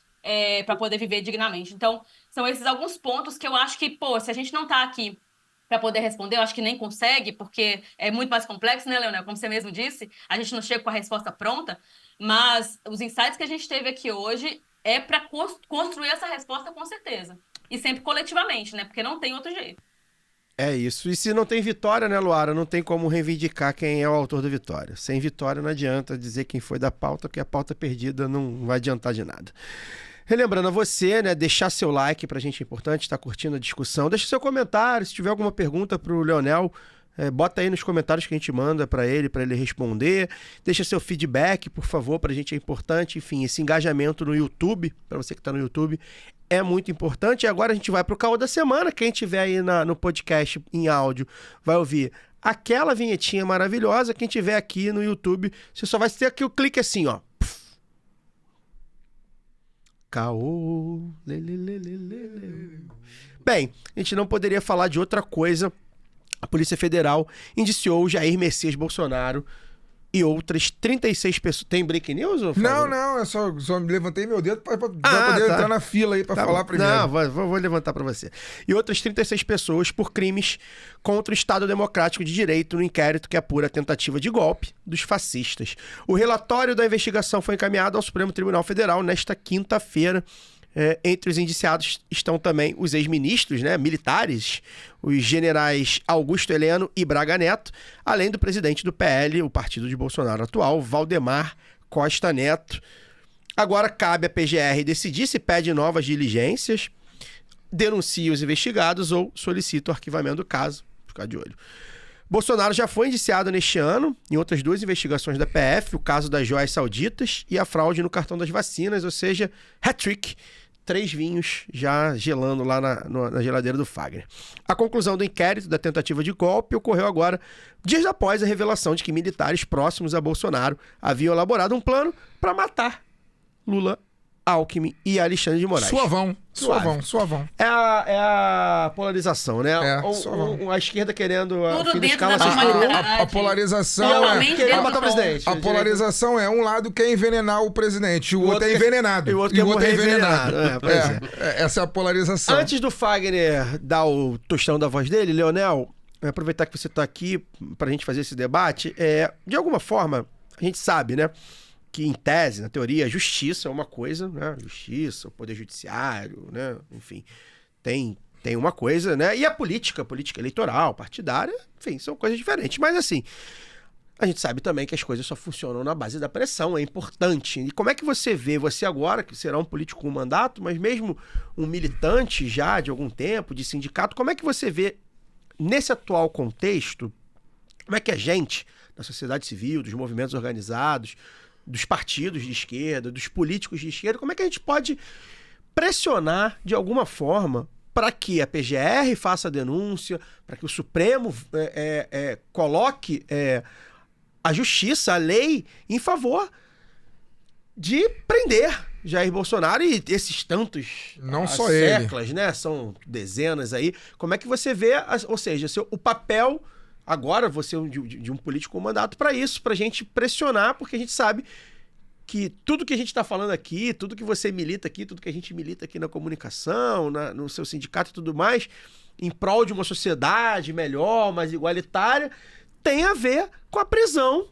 para poder viver dignamente. Então, são esses alguns pontos que eu acho que, pô, se a gente não está aqui para poder responder, eu acho que nem consegue, porque é muito mais complexo, né, Leonel? Como você mesmo disse, a gente não chega com a resposta pronta, mas os insights que a gente teve aqui hoje é para construir essa resposta com certeza. E sempre coletivamente, né? Porque não tem outro jeito. É isso. E se não tem vitória, né, Luara? Não tem como reivindicar quem é o autor da vitória. Sem vitória não adianta dizer quem foi da pauta, porque a pauta perdida não vai adiantar de nada. Relembrando a você, né, deixar seu like pra gente é importante, tá curtindo a discussão. Deixa seu comentário, se tiver alguma pergunta pro Leonel, bota aí nos comentários que a gente manda pra ele responder. Deixa seu feedback, por favor, pra gente é importante. Enfim, esse engajamento no YouTube, pra você que tá no YouTube, é muito importante. E agora a gente vai pro caô da semana. Quem tiver aí no podcast em áudio vai ouvir aquela vinhetinha maravilhosa. Quem tiver aqui no YouTube, você só vai ter aqui o clique assim, ó. Caô. Bem, a gente não poderia falar de outra coisa. A Polícia Federal indiciou Jair Messias Bolsonaro e outras 36 pessoas. Tem break news? Ou não, eu só me levantei meu dedo pra poder entrar na fila aí pra falar primeiro. Não, vou levantar pra você. E outras 36 pessoas por crimes contra o Estado Democrático de Direito no inquérito que apura a tentativa de golpe dos fascistas. O relatório da investigação foi encaminhado ao Supremo Tribunal Federal nesta quinta-feira. Entre os indiciados estão também os ex-ministros, né, militares, os generais Augusto Heleno e Braga Neto, além do presidente do PL, o partido de Bolsonaro atual, Valdemar Costa Neto. Agora cabe à PGR decidir se pede novas diligências, denuncia os investigados ou solicita o arquivamento do caso. Ficar de olho. Bolsonaro já foi indiciado neste ano em outras duas investigações da PF, o caso das joias sauditas e a fraude no cartão das vacinas, ou seja, hat-trick. 3 vinhos já gelando lá na geladeira do Fagner. A conclusão do inquérito da tentativa de golpe ocorreu agora, dias após a revelação de que militares próximos a Bolsonaro haviam elaborado um plano para matar Lula, Alckmin e Alexandre de Moraes. Suavão. É a polarização, né? A esquerda querendo a tudo fim da dentro escala da 6x1. A polarização Querendo matar o presidente. A polarização é um lado quer envenenar o presidente, o outro é envenenado. E o outro quer morrer envenenado. Essa é a polarização. Antes do Fagner dar o tostão da voz dele, Leonel, aproveitar que você está aqui pra gente fazer esse debate, de alguma forma, a gente sabe, né? Que em tese, na teoria, a justiça é uma coisa, né? Justiça, o poder judiciário, né? Enfim, tem uma coisa, né? E a política eleitoral, partidária, enfim, são coisas diferentes. Mas assim, a gente sabe também que as coisas só funcionam na base da pressão, é importante. E como é que você vê, você agora, que será um político com mandato, mas mesmo um militante já de algum tempo, de sindicato, como é que você vê, nesse atual contexto, como é que a gente, da sociedade civil, dos movimentos organizados, dos partidos de esquerda, dos políticos de esquerda, como é que a gente pode pressionar de alguma forma para que a PGR faça a denúncia, para que o Supremo coloque a justiça, a lei, em favor de prender Jair Bolsonaro e esses tantos Não só séculos, né? São dezenas aí. Como é que você vê, ou seja, o papel, agora você de um político com mandato para isso, para a gente pressionar, porque a gente sabe que tudo que a gente está falando aqui, tudo que você milita aqui, tudo que a gente milita aqui na comunicação, no seu sindicato e tudo mais, em prol de uma sociedade melhor, mais igualitária, tem a ver com a prisão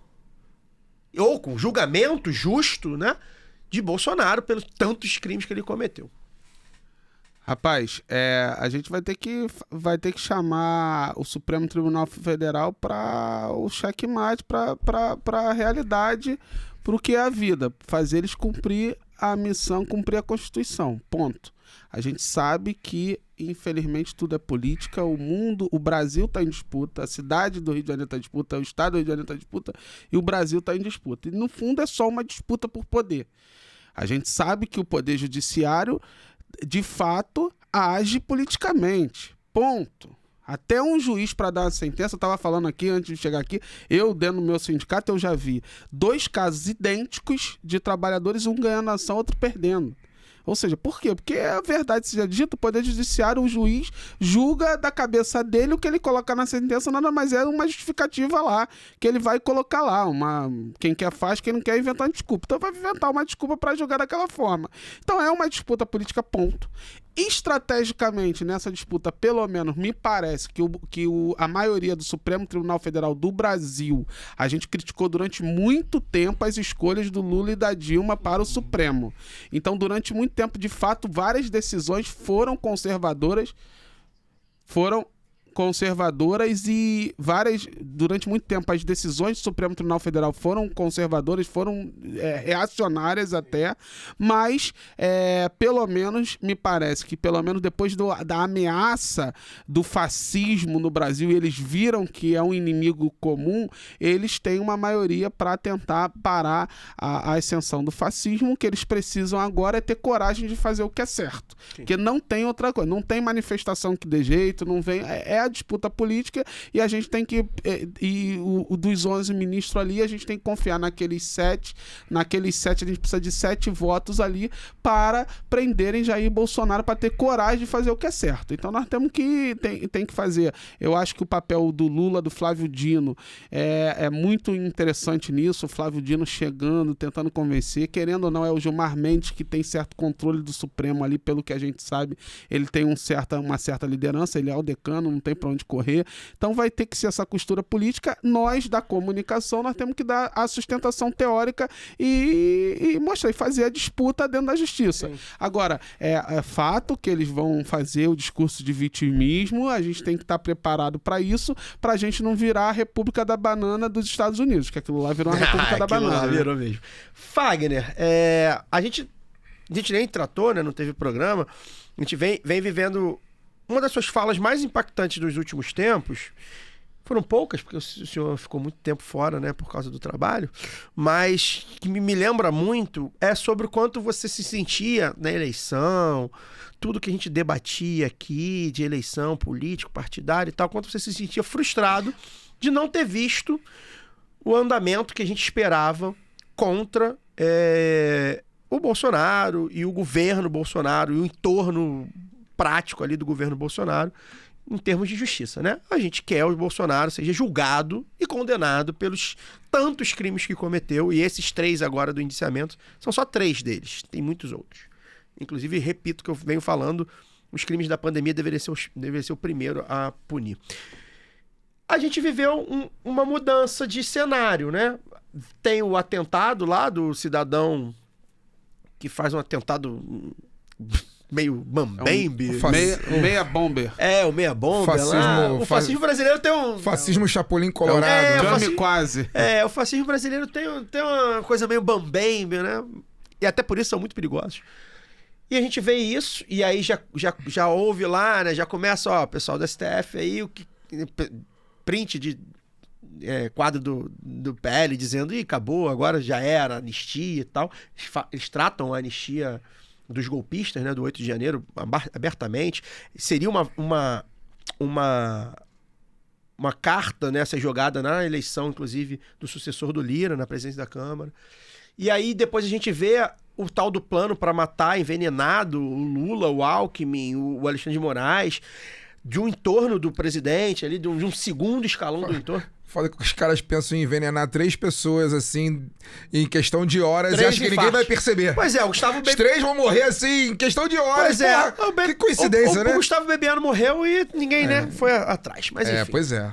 ou com o julgamento justo, né, de Bolsonaro pelos tantos crimes que ele cometeu. Rapaz, a gente vai ter que chamar o Supremo Tribunal Federal para o checkmate, para a realidade, para o que é a vida, fazer eles cumprir a missão, cumprir a Constituição, ponto. A gente sabe que, infelizmente, tudo é política, o Brasil está em disputa, a cidade do Rio de Janeiro está em disputa, o estado do Rio de Janeiro está em disputa e o Brasil está em disputa. E, no fundo, é só uma disputa por poder. A gente sabe que o Poder Judiciário, de fato, age politicamente, ponto. Até um juiz para dar uma sentença, eu estava falando aqui antes de chegar aqui, eu dentro do meu sindicato eu já vi 2 casos idênticos de trabalhadores, um ganhando ação, outro perdendo. Ou seja, por quê? Porque a verdade seja dita, o Poder Judiciário, o juiz julga da cabeça dele o que ele coloca na sentença, nada mais é uma justificativa lá, que ele vai colocar lá, quem quer faz, quem não quer inventa uma desculpa. Então vai inventar uma desculpa para julgar daquela forma. Então é uma disputa política, ponto. Estrategicamente, nessa disputa, pelo menos, me parece que a maioria do Supremo Tribunal Federal do Brasil, a gente criticou durante muito tempo as escolhas do Lula e da Dilma para o Supremo. Então, durante muito tempo, de fato, várias decisões foram conservadoras e durante muito tempo, as decisões do Supremo Tribunal Federal foram conservadoras, foram reacionárias até, mas pelo menos, me parece que pelo menos depois da ameaça do fascismo no Brasil, eles viram que é um inimigo comum, eles têm uma maioria para tentar parar a ascensão do fascismo. O que eles precisam agora é ter coragem de fazer o que é certo, porque não tem outra coisa, não tem manifestação que dê jeito, não vem, a disputa política, e a gente tem que dos 11 ministros ali, a gente tem que confiar naqueles 7 a gente precisa de 7 votos ali para prenderem Jair Bolsonaro, para ter coragem de fazer o que é certo. Então nós temos tem que fazer. Eu acho que o papel do Lula, do Flávio Dino é muito interessante nisso, o Flávio Dino chegando, tentando convencer, querendo ou não, é o Gilmar Mendes que tem certo controle do Supremo ali, pelo que a gente sabe, ele tem uma certa liderança, ele é o decano, não tem para onde correr, então vai ter que ser essa costura política. Nós da comunicação, nós temos que dar a sustentação teórica e mostrar, e fazer a disputa dentro da justiça. Sim. Agora, é fato que eles vão fazer o discurso de vitimismo, a gente tem que estar preparado para isso, para a gente não virar a República da Banana dos Estados Unidos, que aquilo lá virou uma República da Banana. Lá virou mesmo. Fagner, a gente nem tratou, né, não teve programa, a gente vem vivendo uma das suas falas mais impactantes dos últimos tempos. Foram poucas, porque o senhor ficou muito tempo fora, né, por causa do trabalho, mas que me lembra muito é sobre o quanto você se sentia na eleição, tudo que a gente debatia aqui de eleição, político, partidário e tal, quanto você se sentia frustrado de não ter visto o andamento que a gente esperava contra o Bolsonaro e o governo Bolsonaro e o entorno prático ali do governo Bolsonaro em termos de justiça, né? A gente quer o Bolsonaro seja julgado e condenado pelos tantos crimes que cometeu, e esses 3 agora do indiciamento são só 3 deles, tem muitos outros. Inclusive, repito o que eu venho falando, os crimes da pandemia deveriam ser o primeiro a punir. A gente viveu uma mudança de cenário, né? Tem o atentado lá do cidadão que faz um atentado meio mambembe. Meia bomber. O meia bomber lá. O fascismo brasileiro tem um... Fascismo Chapolin Colorado. Quase. O fascismo brasileiro tem uma coisa meio bambembe, né? E até por isso são muito perigosos. E a gente vê isso, e aí já houve lá, né? Já começa, ó, pessoal do STF aí, print de quadro do PL dizendo, acabou, agora já era, anistia e tal. Eles tratam a anistia dos golpistas, né, do 8 de janeiro, abertamente. Seria uma carta, né, ser jogada na eleição, inclusive, do sucessor do Lira, na presidência da Câmara. E aí depois a gente vê o tal do plano para matar envenenado o Lula, o Alckmin, o Alexandre de Moraes, de um entorno do presidente, ali, de um segundo escalão do entorno. Foda que os caras pensam em envenenar 3 pessoas, assim, em questão de horas, 3 e acho que ninguém vai perceber. Pois é, o Gustavo Os 3 vão morrer, assim, em questão de horas. Pois é. Porra, que coincidência, né? O Gustavo Bebiano morreu e ninguém, né, foi atrás. Mas enfim. Pois é.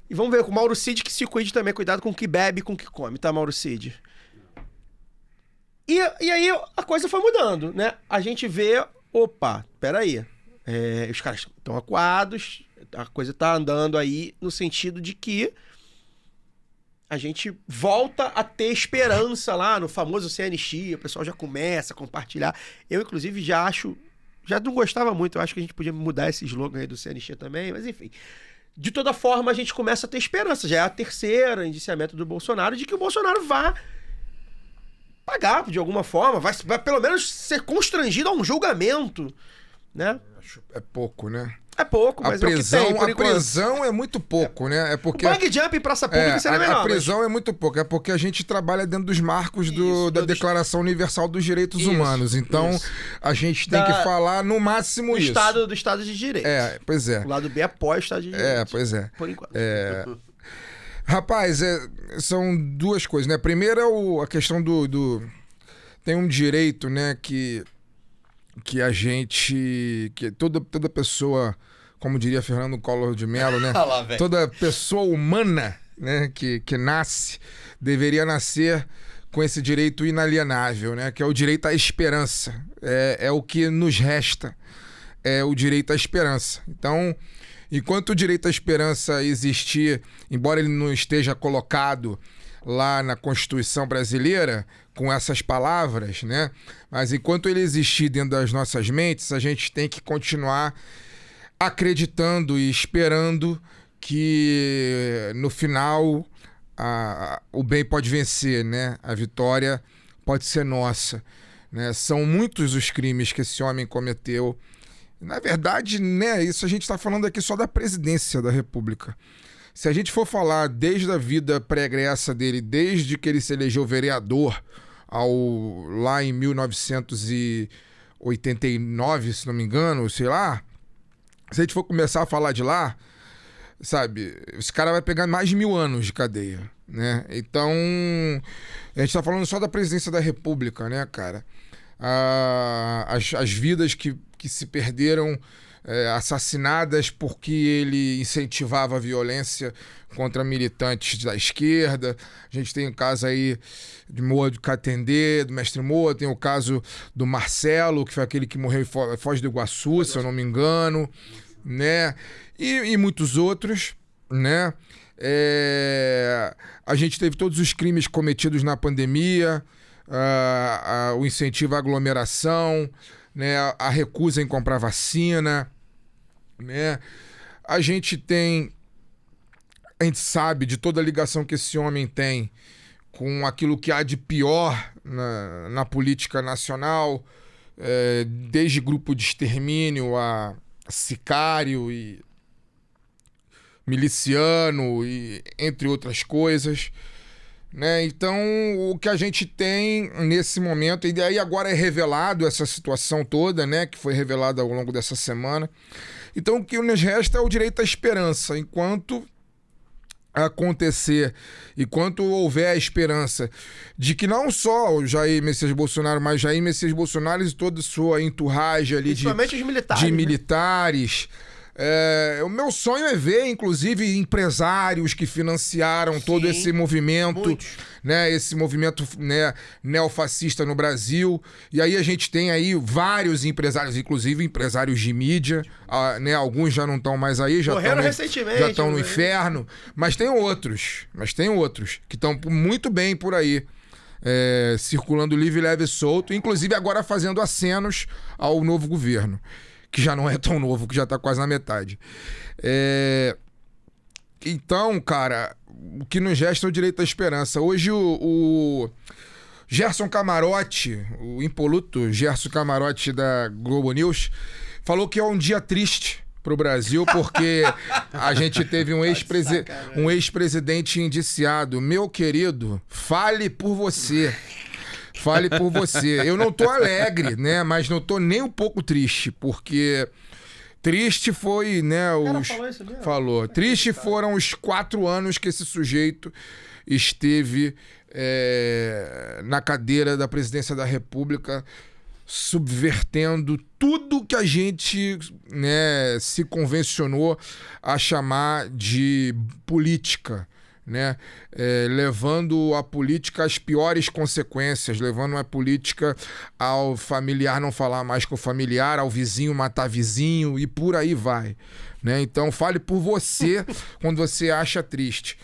E vamos ver com o Mauro Cid, que se cuide também. Cuidado com o que bebe e com o que come, tá, Mauro Cid? E aí a coisa foi mudando, né? A gente vê, opa, peraí. Os caras estão acuados, a coisa tá andando aí no sentido de que a gente volta a ter esperança lá no famoso sem anistia, o pessoal já começa a compartilhar. Eu, inclusive, já não gostava muito, eu acho que a gente podia mudar esse slogan aí do sem anistia também, mas enfim. De toda forma, a gente começa a ter esperança, já é a terceira indiciamento do Bolsonaro, de que o Bolsonaro vá pagar de alguma forma, vai pelo menos ser constrangido a um julgamento, né? É pouco, né? É pouco, mas a prisão é muito pouco, né? É porque o bang jump em praça pública seria melhor. A prisão é muito pouco, é porque a gente trabalha dentro dos marcos da Declaração Universal dos Direitos Humanos. Então, a gente tem que falar no máximo isso. Do Estado de Direito. Pois é. O lado B apoia o Estado de Direito. Pois é. Por enquanto. Rapaz, são 2 coisas, né? Primeiro é a questão do... Tem um direito, né, que a gente... Que toda pessoa, como diria Fernando Collor de Mello, né? Toda pessoa humana, né, que nasce, deveria nascer com esse direito inalienável, né? Que é o direito à esperança. É o que nos resta. É o direito à esperança. Então... Enquanto o direito à esperança existir, embora ele não esteja colocado lá na Constituição brasileira, com essas palavras, né? Mas enquanto ele existir dentro das nossas mentes, a gente tem que continuar acreditando e esperando que no final o bem pode vencer, né? A vitória pode ser nossa, né? São muitos os crimes que esse homem cometeu. Na verdade, né, isso a gente está falando aqui só da presidência da República. Se a gente for falar desde a vida pregressa dele, desde que ele se elegeu vereador lá em 1989, se não me engano, sei lá, se a gente for começar a falar de lá, sabe, esse cara vai pegar mais de 1000 anos de cadeia, né? Então, a gente tá falando só da presidência da República, né, cara? As vidas que se perderam assassinadas porque ele incentivava a violência contra militantes da esquerda. A gente tem o caso aí de Moa do Catendê, do Mestre Moa, tem o caso do Marcelo, que foi aquele que morreu em Foz do Iguaçu, se eu não me engano, né? E muitos outros, né? A gente teve todos os crimes cometidos na pandemia, o incentivo à aglomeração, né, a recusa em comprar vacina, né? A gente sabe de toda a ligação que esse homem tem com aquilo que há de pior na política nacional, desde grupo de extermínio a sicário e miliciano, e entre outras coisas, né? Então, o que a gente tem nesse momento, e daí agora é revelado essa situação toda, né, que foi revelada ao longo dessa semana. Então, o que nos resta é o direito à esperança. Enquanto acontecer, enquanto houver a esperança de que não só o Jair Messias Bolsonaro, mas Jair Messias Bolsonaro e toda a sua entourage ali principalmente os militares, de militares, O meu sonho é ver, inclusive, empresários que financiaram todo esse movimento, muitos. né? Esse movimento, né, neofascista no Brasil. E aí a gente tem aí vários empresários, inclusive empresários de mídia, né? Alguns já não estão mais aí, Morreram recentemente, já estão no né? inferno. Mas tem outros que estão muito bem por aí. Circulando livre, leve e solto, inclusive agora fazendo acenos ao novo governo, que já não é tão novo, que já tá quase na metade. Então, cara, o que nos resta é o direito à esperança. Hoje o Gerson Camarote, o impoluto Gerson Camarote da Globo News, falou que é um dia triste pro Brasil, porque a gente teve um ex-presidente indiciado. Meu querido, fale por você. Fale por você. Eu não tô alegre, né? Mas não tô nem um pouco triste, porque triste foi, né? Falou isso mesmo? Falou. Triste foram os 4 anos que esse sujeito esteve na cadeira da presidência da República, subvertendo tudo que a gente, né, se convencionou a chamar de política, né? Levando a política às piores consequências, levando a política ao familiar não falar mais com o familiar, ao vizinho matar vizinho e por aí vai, né? Então fale por você quando você acha triste.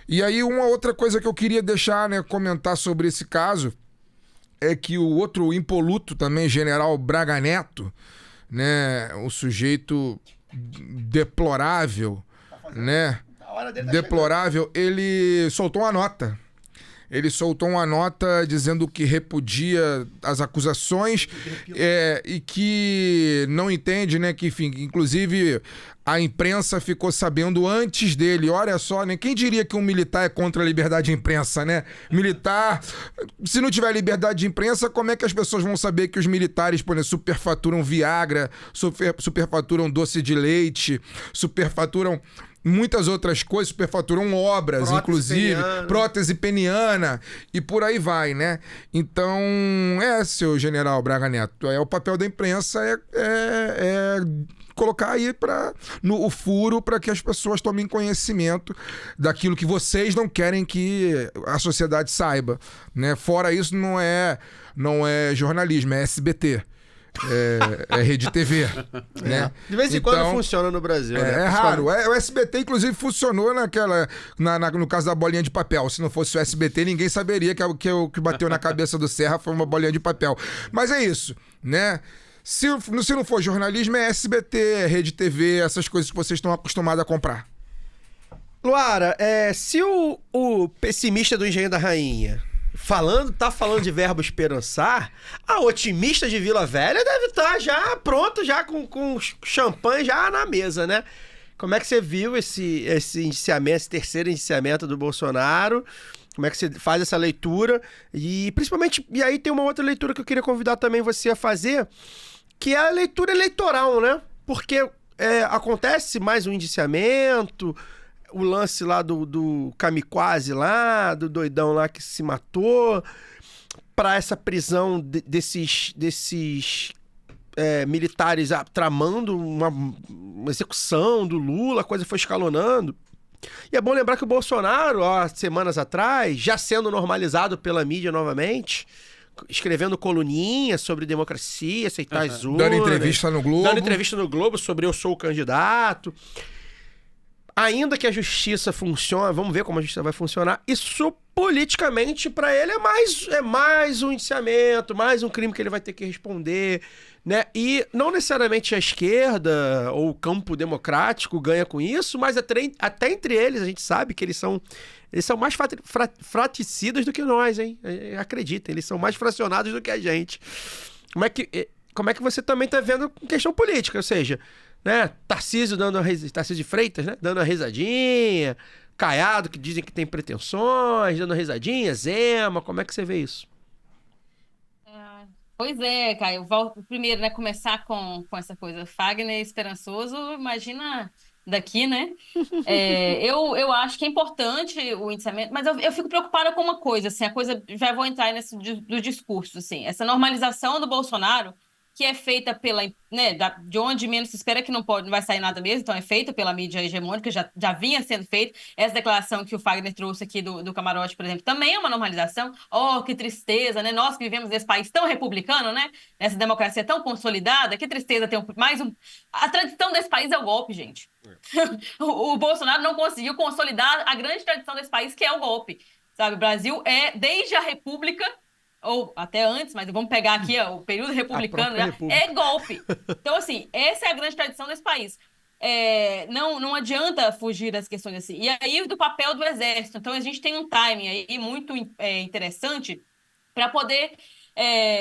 E aí uma outra coisa que eu queria deixar, né, comentar sobre esse caso é que o outro impoluto também, General Braga Neto, né, o sujeito deplorável, né? Deplorável, ele soltou uma nota. Ele soltou uma nota dizendo que repudia as acusações e que não entende, né? Que, enfim, inclusive a imprensa ficou sabendo antes dele. Olha só, né? Quem diria que um militar é contra a liberdade de imprensa, né? Militar, se não tiver liberdade de imprensa, como é que as pessoas vão saber que os militares, por exemplo, superfaturam Viagra, superfaturam doce de leite, superfaturam muitas outras coisas, superfaturam obras, inclusive, prótese peniana e por aí vai, né? Então, seu General Braga Neto, o papel da imprensa é colocar aí o furo para que as pessoas tomem conhecimento daquilo que vocês não querem que a sociedade saiba, né? Fora isso, não é jornalismo, é SBT. É Rede TV, né? De vez em quando funciona no Brasil, né? É raro. O SBT, inclusive, funcionou no caso da bolinha de papel. Se não fosse o SBT, ninguém saberia que o que bateu na cabeça do Serra foi uma bolinha de papel. Mas é isso, né? Se não for jornalismo, é SBT, é Rede TV, essas coisas que vocês estão acostumados a comprar. Luara, se o pessimista do Engenho da Rainha tá falando de verbo esperançar, a otimista de Vila Velha deve estar já pronta, já com champanhe já na mesa, né? Como é que você viu esse indiciamento, esse terceiro indiciamento do Bolsonaro? Como é que você faz essa leitura? E principalmente, e aí tem uma outra leitura que eu queria convidar também você a fazer, que é a leitura eleitoral, né? Porque acontece mais um indiciamento, o lance lá do kamikaze lá, do doidão lá que se matou, para essa prisão desses militares tramando uma execução do Lula, a coisa foi escalonando. E é bom lembrar que o Bolsonaro, há semanas atrás, já sendo normalizado pela mídia novamente, escrevendo coluninha sobre democracia, aceitar as urnas. Dando entrevista no Globo sobre eu sou o candidato. Ainda que a justiça funcione, vamos ver como a justiça vai funcionar, isso politicamente para ele é mais um indiciamento, mais um crime que ele vai ter que responder, né? E não necessariamente a esquerda ou o campo democrático ganha com isso, mas até entre eles a gente sabe que eles são mais fraticidas do que nós, hein? Acreditem, eles são mais fracionados do que a gente. Como é que você também tá vendo questão política, ou seja, né? Tarcísio de Freitas, né? Dando uma risadinha, Caiado, que dizem que tem pretensões, dando uma risadinha, Zema, como é que você vê isso? Pois é, Caio, primeiro, né, começar com essa coisa, Fagner esperançoso, imagina daqui, né? Eu acho que é importante o indiciamento, mas eu fico preocupada com uma coisa, assim, já vou entrar nesse do discurso, assim, essa normalização do Bolsonaro que é feita pela, né, de onde menos se espera que não vai sair nada mesmo, então é feita pela mídia hegemônica, já vinha sendo feito. Essa declaração que o Fagner trouxe aqui do camarote, por exemplo, também é uma normalização. Oh, que tristeza, né? Nós que vivemos nesse país tão republicano, né? Nessa democracia tão consolidada, que tristeza ter mais um... A tradição desse país é o golpe, gente. O Bolsonaro não conseguiu consolidar a grande tradição desse país, que é o golpe. Sabe, o Brasil desde a República, ou até antes, mas vamos pegar aqui o período republicano, é golpe. Então, assim, essa é a grande tradição desse país. Não adianta fugir das questões assim. E aí, do papel do Exército. Então, a gente tem um timing aí muito interessante para poder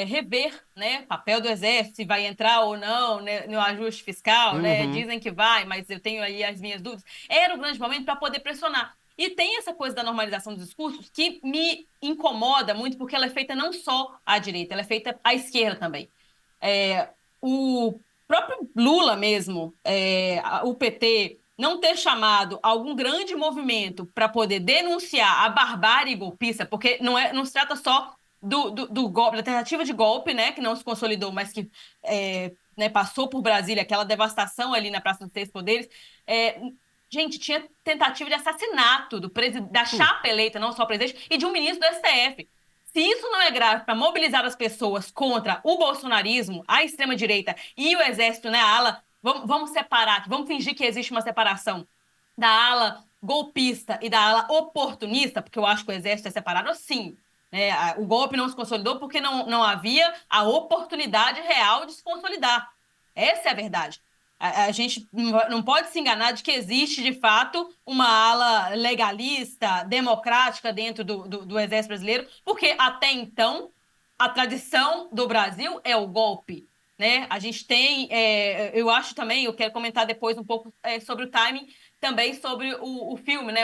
rever, né, papel do Exército, se vai entrar ou não, né, no ajuste fiscal, né? Dizem que vai, mas eu tenho aí as minhas dúvidas. Era o grande momento para poder pressionar. E tem essa coisa da normalização dos discursos que me incomoda muito, porque ela é feita não só à direita, ela é feita à esquerda também. O próprio Lula mesmo, o PT, não ter chamado algum grande movimento para poder denunciar a barbárie golpista, porque não se trata só do golpe, da tentativa de golpe, né, que não se consolidou, mas que né, passou por Brasília, aquela devastação ali na Praça dos Três Poderes. Gente, tinha tentativa de assassinato da chapa eleita, não só presidente, e de um ministro do STF. Se isso não é grave para mobilizar as pessoas contra o bolsonarismo, a extrema-direita e o Exército, né, a ala, vamos separar, vamos fingir que existe uma separação da ala golpista e da ala oportunista, porque eu acho que o Exército é separado, sim. Né? O golpe não se consolidou porque não havia a oportunidade real de se consolidar. Essa é a verdade. A gente não pode se enganar de que existe, de fato, uma ala legalista, democrática dentro do Exército Brasileiro, porque até então a tradição do Brasil é o golpe. Né? A gente tem, eu acho também, eu quero comentar depois um pouco sobre o timing, também sobre o filme, né?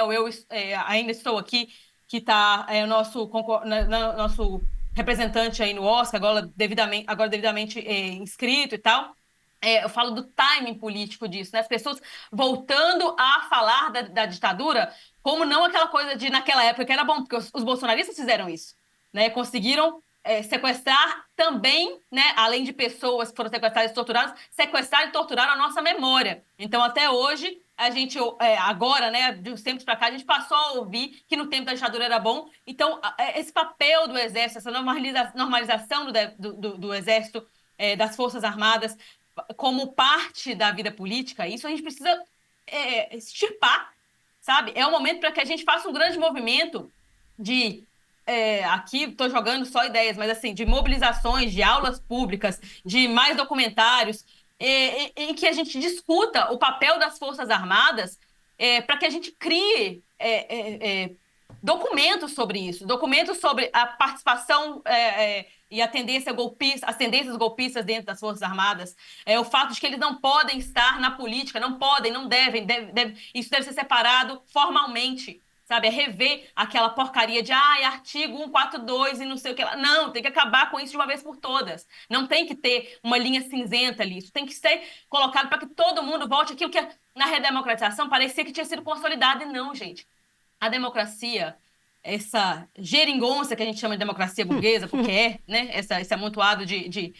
Ainda Estou Aqui, que está o nosso representante aí no Oscar, agora devidamente inscrito e tal. Eu falo do timing político disso, né? As pessoas voltando a falar da ditadura como não aquela coisa de naquela época que era bom, porque os bolsonaristas fizeram isso, né? Conseguiram sequestrar também, né? Além de pessoas que foram sequestradas e torturadas, sequestrar e torturar a nossa memória. Então, até hoje, a gente, agora, né? De uns tempos para cá, a gente passou a ouvir que no tempo da ditadura era bom. Então, esse papel do Exército, essa normalização do Exército, das Forças Armadas, como parte da vida política, isso a gente precisa extirpar, sabe? É o momento para que a gente faça um grande movimento de... aqui estou jogando só ideias, mas assim, de mobilizações, de aulas públicas, de mais documentários, em que a gente discuta o papel das Forças Armadas para que a gente crie documentos sobre isso, documentos sobre a participação e as tendências golpistas dentro das Forças Armadas, o fato de que eles não podem estar na política, não podem, não devem, isso deve ser separado formalmente, sabe? É rever aquela porcaria de artigo 142 e não sei o que lá. Não, tem que acabar com isso de uma vez por todas. Não tem que ter uma linha cinzenta ali. Isso tem que ser colocado para que todo mundo volte aquilo que na redemocratização parecia que tinha sido consolidado. E não, gente. A democracia, essa geringonça que a gente chama de democracia burguesa, porque né, esse amontoado de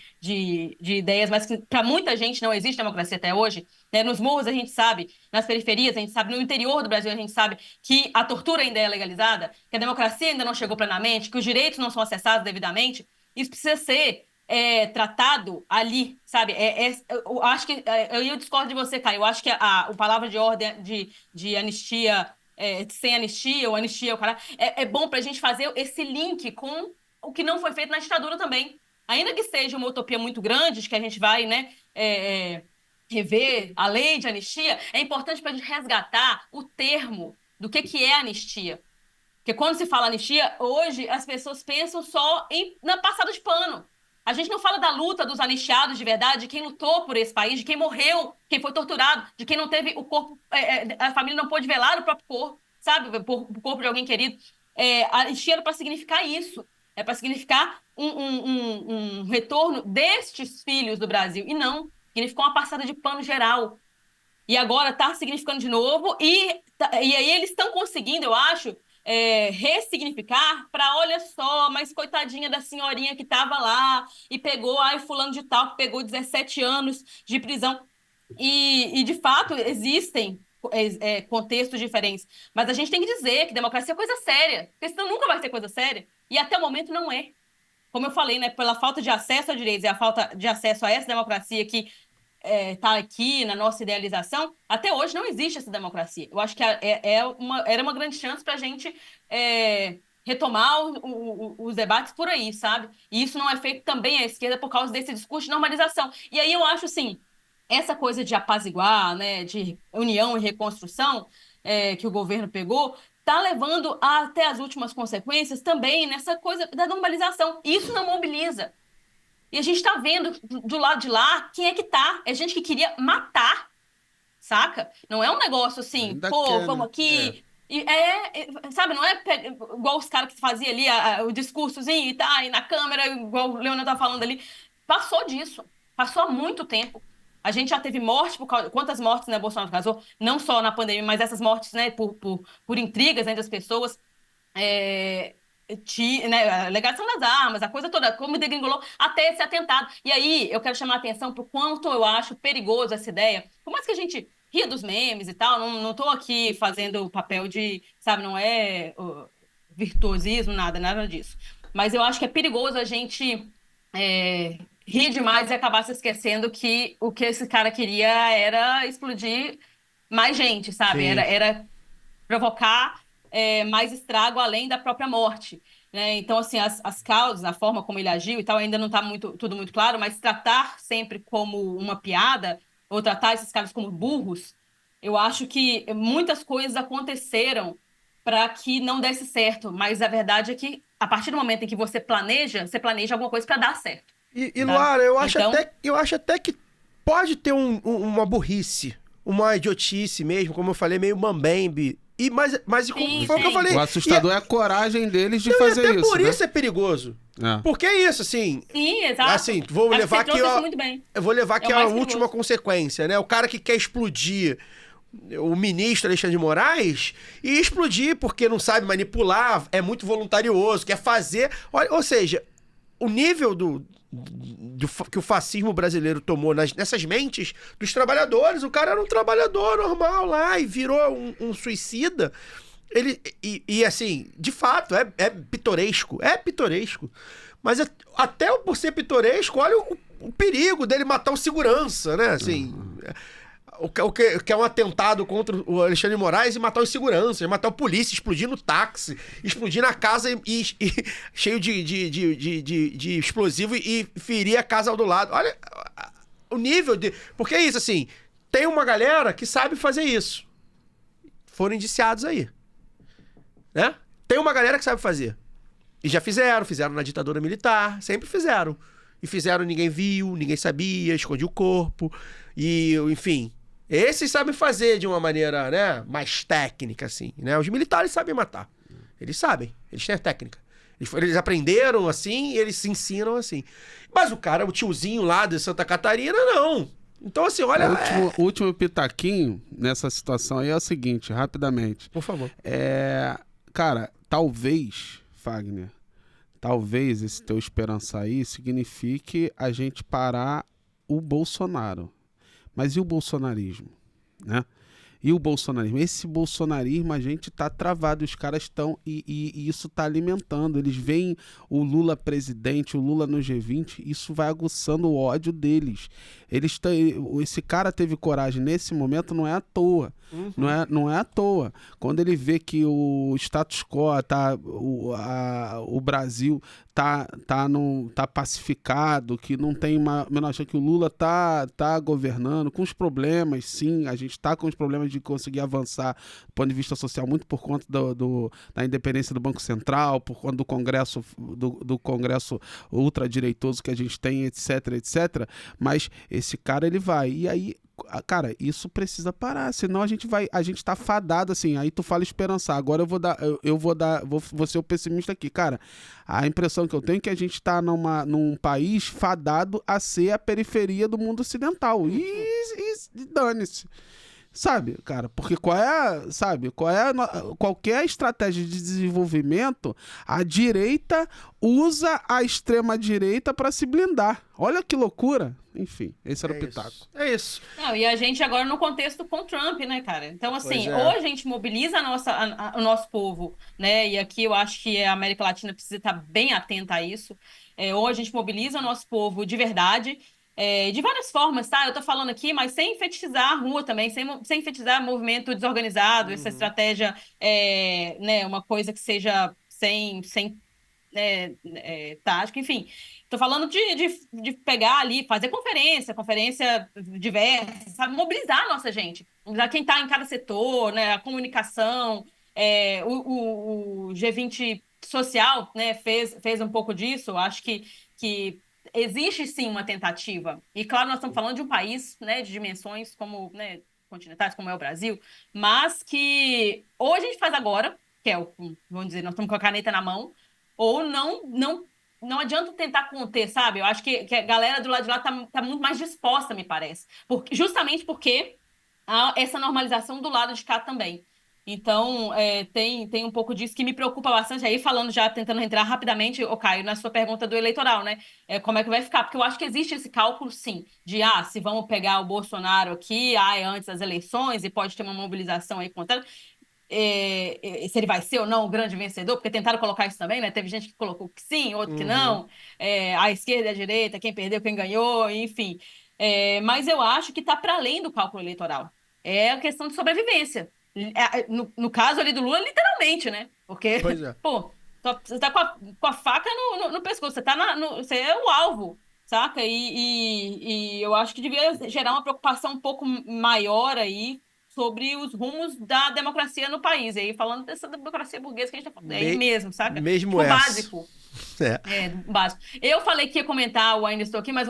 ideias, mas que para muita gente não existe democracia até hoje. Né? Nos morros a gente sabe, nas periferias a gente sabe, no interior do Brasil a gente sabe que a tortura ainda é legalizada, que a democracia ainda não chegou plenamente, que os direitos não são acessados devidamente. Isso precisa ser tratado ali, sabe? Eu acho que eu discordo de você, Caio. Eu acho que a palavra de ordem de anistia... sem anistia ou anistia, é bom para a gente fazer esse link com o que não foi feito na ditadura também. Ainda que seja uma utopia muito grande, de que a gente vai né, rever a lei de anistia, é importante para a gente resgatar o termo do que é anistia. Porque quando se fala anistia, hoje as pessoas pensam só na passada de pano. A gente não fala da luta dos anistiados de verdade, de quem lutou por esse país, de quem morreu, quem foi torturado, de quem não teve o corpo, a família não pôde velar o próprio corpo, sabe? O corpo de alguém querido. A anistia era para significar isso. É para significar um retorno destes filhos do Brasil. E não, significou uma passada de pano geral. E agora está significando de novo. E aí eles estão conseguindo, eu acho, ressignificar para, olha só, mas coitadinha da senhorinha que estava lá e pegou, fulano de tal, que pegou 17 anos de prisão. E de fato, existem contextos diferentes. Mas a gente tem que dizer que democracia é coisa séria, porque senão nunca vai ser coisa séria. E até o momento não é. Como eu falei, né, pela falta de acesso a direitos e a falta de acesso a essa democracia que está aqui na nossa idealização, até hoje não existe essa democracia. Eu acho que era uma grande chance para a gente retomar os debates por aí, sabe? E isso não é feito também à esquerda por causa desse discurso de normalização. E aí eu acho, assim, essa coisa de apaziguar, né, de união e reconstrução que o governo pegou, está levando até as últimas consequências também nessa coisa da normalização. Isso não mobiliza. E a gente está vendo do lado de lá quem é que tá. É gente que queria matar, saca? Não é um negócio assim, Ainda pô, quer, vamos né? aqui. Sabe, não é igual os caras que faziam ali o discursozinho e tá, e na câmera, igual o Leonel tá falando ali. Passou disso. Passou há muito tempo. A gente já teve morte por causa. Quantas mortes, né, Bolsonaro causou? Não só na pandemia, mas essas mortes, né, por intrigas entre as pessoas. Né, a legalização das armas, a coisa toda, como degringolou até esse atentado. E aí eu quero chamar a atenção para o quanto eu acho perigoso essa ideia. Por mais que a gente ria dos memes e tal, não tô aqui fazendo o papel de, sabe, não é virtuosismo, nada disso. Mas eu acho que é perigoso a gente rir demais e acabar se esquecendo que o que esse cara queria era explodir mais gente, sabe? Sim. Era provocar mais estrago além da própria morte, né? Então, assim, as causas, a forma como ele agiu e tal, ainda não está tudo muito claro, mas tratar sempre como uma piada ou tratar esses caras como burros, eu acho que muitas coisas aconteceram para que não desse certo, mas a verdade é que a partir do momento em que você planeja alguma coisa para dar certo. E Tá? Luara, eu Então- acho até que pode ter uma burrice, uma idiotice mesmo, como eu falei, meio mambembe. Mas Sim, foi o que eu sim. falei. O assustador é a coragem deles de E fazer até isso, por né? isso é perigoso. É. Porque é isso, assim. Sim, exato. Assim, vou Acho que levar você aqui, trouxe ó. isso muito bem. Eu vou levar aqui É o a mais última perigoso. consequência, né? O cara que quer explodir o ministro Alexandre de Moraes e explodir porque não sabe manipular, é muito voluntarioso, quer fazer. Ou seja, o nível que o fascismo brasileiro tomou nessas mentes dos trabalhadores. O cara era um trabalhador normal lá e virou um suicida. E assim, de fato, é pitoresco. É pitoresco. Mas até por ser pitoresco, olha o perigo dele matar o segurança, né? Assim, o que é um atentado contra o Alexandre de Moraes e matar os seguranças, matar o polícia, explodir no táxi, explodir na casa cheio de explosivo e ferir a casa ao do lado. Olha o nível de... Porque é isso, assim, tem uma galera que sabe fazer isso. Foram indiciados aí. Né? Tem uma galera que sabe fazer. E já fizeram na ditadura militar, sempre fizeram. E fizeram, ninguém viu, ninguém sabia, escondia o corpo. E, enfim, esses sabem fazer de uma maneira, né, mais técnica, assim, né? Os militares sabem matar. Eles sabem, eles têm a técnica. Eles aprenderam assim e eles se ensinam assim. Mas o tiozinho lá de Santa Catarina, não. Então, assim, olha... O último pitaquinho nessa situação aí é o seguinte, rapidamente. Por favor. Cara, talvez, Fagner, talvez esse teu esperança aí signifique a gente parar o Bolsonaro. Mas e o bolsonarismo, né? E o bolsonarismo? Esse bolsonarismo, a gente tá travado, os caras estão... E isso tá alimentando. Eles veem o Lula presidente, o Lula no G20, isso vai aguçando o ódio deles. Esse cara teve coragem nesse momento, não é à toa. Uhum. Não é à toa. Quando ele vê que o status quo, o Brasil tá pacificado, que não tem menor chance, que o Lula tá governando, com os problemas, sim, a gente tá com os problemas de conseguir avançar do ponto de vista social, muito por conta da independência do Banco Central, por conta do Congresso ultradireitoso que a gente tem, etc, mas esse cara, ele vai, e aí, cara, isso precisa parar, senão a gente tá fadado, assim, aí tu fala esperançar, agora vou ser o pessimista aqui, cara, a impressão que eu tenho é que a gente tá num país fadado a ser a periferia do mundo ocidental, e dane-se. Sabe, cara, porque qualquer estratégia de desenvolvimento, a direita usa a extrema-direita para se blindar. Olha que loucura. Enfim, esse era o pitaco. É isso. Não, e a gente agora no contexto com Trump, né, cara? Então, assim, Pois é. ou a gente mobiliza o nosso povo, né? E aqui eu acho que a América Latina precisa estar bem atenta a isso. Ou a gente mobiliza o nosso povo de verdade, de várias formas, tá? Eu tô falando aqui, mas sem fetichizar a rua também, sem fetizar movimento desorganizado, essa estratégia, né, uma coisa que seja sem tática, enfim. Tô falando de pegar ali, fazer conferência diversa, sabe? Mobilizar a nossa gente. Mobilizar quem tá em cada setor, né? A comunicação, o G20 social, né? Fez um pouco disso. Eu acho que existe sim uma tentativa. E claro, nós estamos falando de um país, né, de dimensões como, né, continentais, como é o Brasil, mas que ou a gente faz agora, que é vamos dizer, nós estamos com a caneta na mão, ou não adianta tentar conter, sabe? Eu acho que a galera do lado de lá tá muito mais disposta, me parece. Justamente porque há essa normalização do lado de cá também. Então, tem um pouco disso que me preocupa bastante. Aí, falando já, tentando entrar rapidamente, Caio, na sua pergunta do eleitoral, né? Como é que vai ficar? Porque eu acho que existe esse cálculo, sim, de, se vamos pegar o Bolsonaro aqui, é antes das eleições, e pode ter uma mobilização aí contra... se ele vai ser ou não o grande vencedor, porque tentaram colocar isso também, né? Teve gente que colocou que sim, outro que não. A esquerda e a direita, quem perdeu, quem ganhou, enfim. Mas eu acho que está para além do cálculo eleitoral. É a questão de sobrevivência. No caso ali do Lula, literalmente, né? Porque, Pois é. pô, você tá com a faca no pescoço, você é o alvo, saca? E eu acho que devia gerar uma preocupação um pouco maior aí sobre os rumos da democracia no país. E aí, falando dessa democracia burguesa que a gente tá falando, aí mesmo, saca? Mesmo tipo, essa. básico. Básico. Eu falei que ia comentar o Ainda Estou Aqui, mas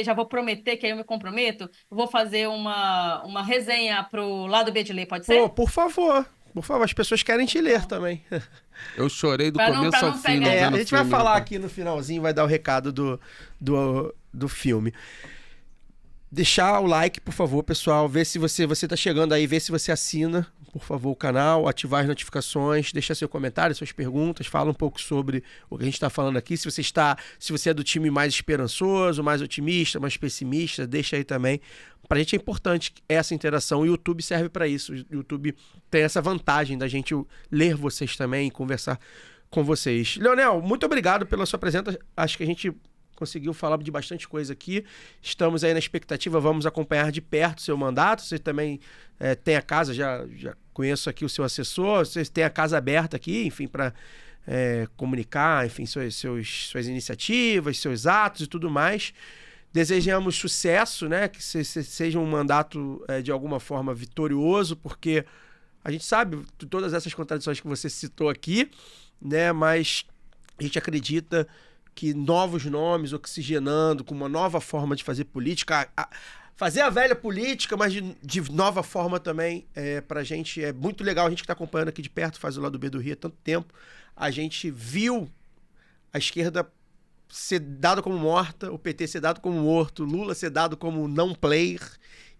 já vou prometer que aí eu me comprometo, vou fazer uma resenha pro lado B de ler, pode ser? Pô, por favor, as pessoas querem te ler também. Eu chorei do Pra começo ao fim. A gente vai falar aqui no finalzinho, vai dar o recado do filme. Deixar o like, por favor, pessoal. Ver se você tá chegando aí, ver se você assina, por favor, o canal, ativar as notificações, deixa seu comentário, suas perguntas, fala um pouco sobre o que a gente está falando aqui. Se você é do time mais esperançoso, mais otimista, mais pessimista, deixa aí também. Pra gente é importante essa interação. O YouTube serve para isso. O YouTube tem essa vantagem da gente ler vocês também e conversar com vocês. Leonel, muito obrigado pela sua presença. Acho que a gente conseguiu falar de bastante coisa aqui. Estamos aí na expectativa, vamos acompanhar de perto o seu mandato. Você também tem a casa, já conheço aqui o seu assessor, você tem a casa aberta aqui, enfim, para comunicar, enfim, suas iniciativas, seus atos e tudo mais. Desejamos sucesso, né? Que seja um mandato de alguma forma vitorioso, porque a gente sabe todas essas contradições que você citou aqui, né? Mas a gente acredita que novos nomes oxigenando, com uma nova forma de fazer política, fazer a velha política, mas de nova forma também, pra gente é muito legal. A gente que está acompanhando aqui de perto, faz o lado B do Rio há tanto tempo, a gente viu a esquerda ser dada como morta, o PT ser dado como morto, Lula ser dado como não player,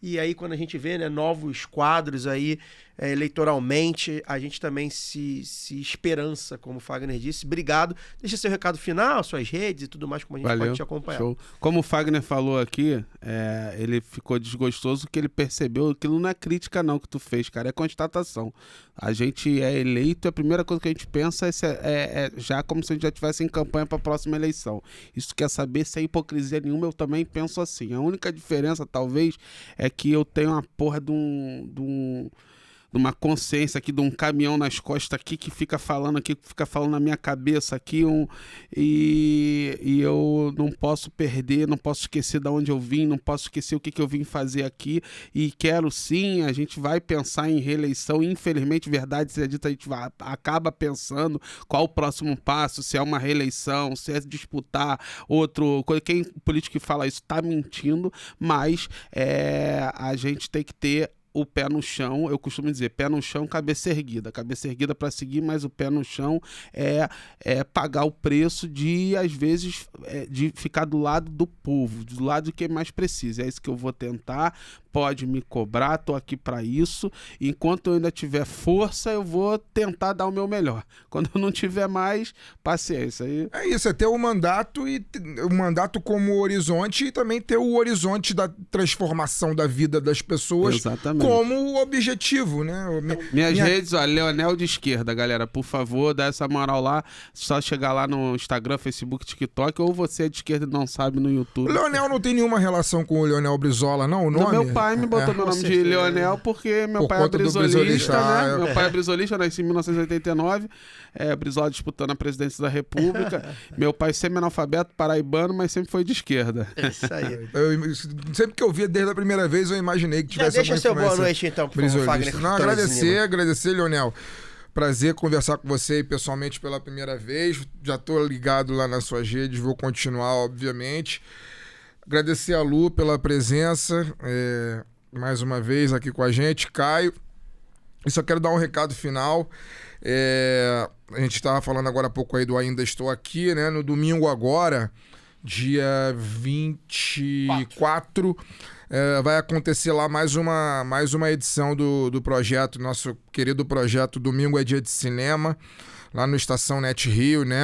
e aí quando a gente vê, né, novos quadros aí eleitoralmente, a gente também se esperança, como o Fagner disse. Obrigado. Deixa seu recado final, suas redes e tudo mais, como a gente pode te acompanhar. Show. Como o Fagner falou aqui, ele ficou desgostoso que ele percebeu que aquilo não é crítica não que tu fez, cara, é constatação. A gente é eleito e a primeira coisa que a gente pensa é já como se a gente já estivesse em campanha para a próxima eleição. Isso quer saber se é hipocrisia nenhuma, eu também penso assim. A única diferença, talvez, é que eu tenho uma porra de uma consciência aqui, de um caminhão nas costas aqui que fica falando na minha cabeça aqui, e eu não posso perder, não posso esquecer de onde eu vim, não posso esquecer o que eu vim fazer aqui, e quero sim, a gente vai pensar em reeleição, infelizmente, verdade seja dita, a gente acaba pensando qual o próximo passo, se é uma reeleição, se é disputar outro, quem político que fala isso está mentindo, mas a gente tem que ter o pé no chão. Eu costumo dizer, pé no chão, cabeça erguida para seguir, mas o pé no chão é pagar o preço de, às vezes, de ficar do lado do povo, do lado de quem mais precisa. É isso que eu vou tentar, pode me cobrar, tô aqui para isso. Enquanto eu ainda tiver força, eu vou tentar dar o meu melhor. Quando eu não tiver mais, paciência. É isso, é ter o mandato e o mandato como horizonte e também ter o horizonte da transformação da vida das pessoas. Exatamente. Como objetivo, né? Minhas redes, ó, Leonel de Esquerda, galera, por favor, dá essa moral lá, só chegar lá no Instagram, Facebook, TikTok, ou você é de esquerda e não sabe no YouTube. O Leonel não tem nenhuma relação com o Leonel Brizola, não? O nome? Meu pai me botou meu nome de Leonel porque meu pai é brisolista, né? Meu pai é brisolista, eu nasci em 1989, Brizola disputando a presidência da República. Meu pai semi-analfabeto, paraibano, mas sempre foi de esquerda. É isso aí. Sempre que eu via desde a primeira vez, eu imaginei que tivesse alguma deixa seu boa influência noite, então, por favor, Fagner. Não, agradecer, Leonel. Prazer conversar com você aí pessoalmente pela primeira vez. Já tô ligado lá nas suas redes, vou continuar, obviamente. Agradecer a Lu pela presença, mais uma vez aqui com a gente. Caio, e só quero dar um recado final. A gente estava falando agora há pouco aí do Ainda Estou Aqui, né? No domingo agora, dia 24, vai acontecer lá mais uma edição do projeto, nosso querido projeto Domingo é Dia de Cinema, lá no Estação Net Rio, né?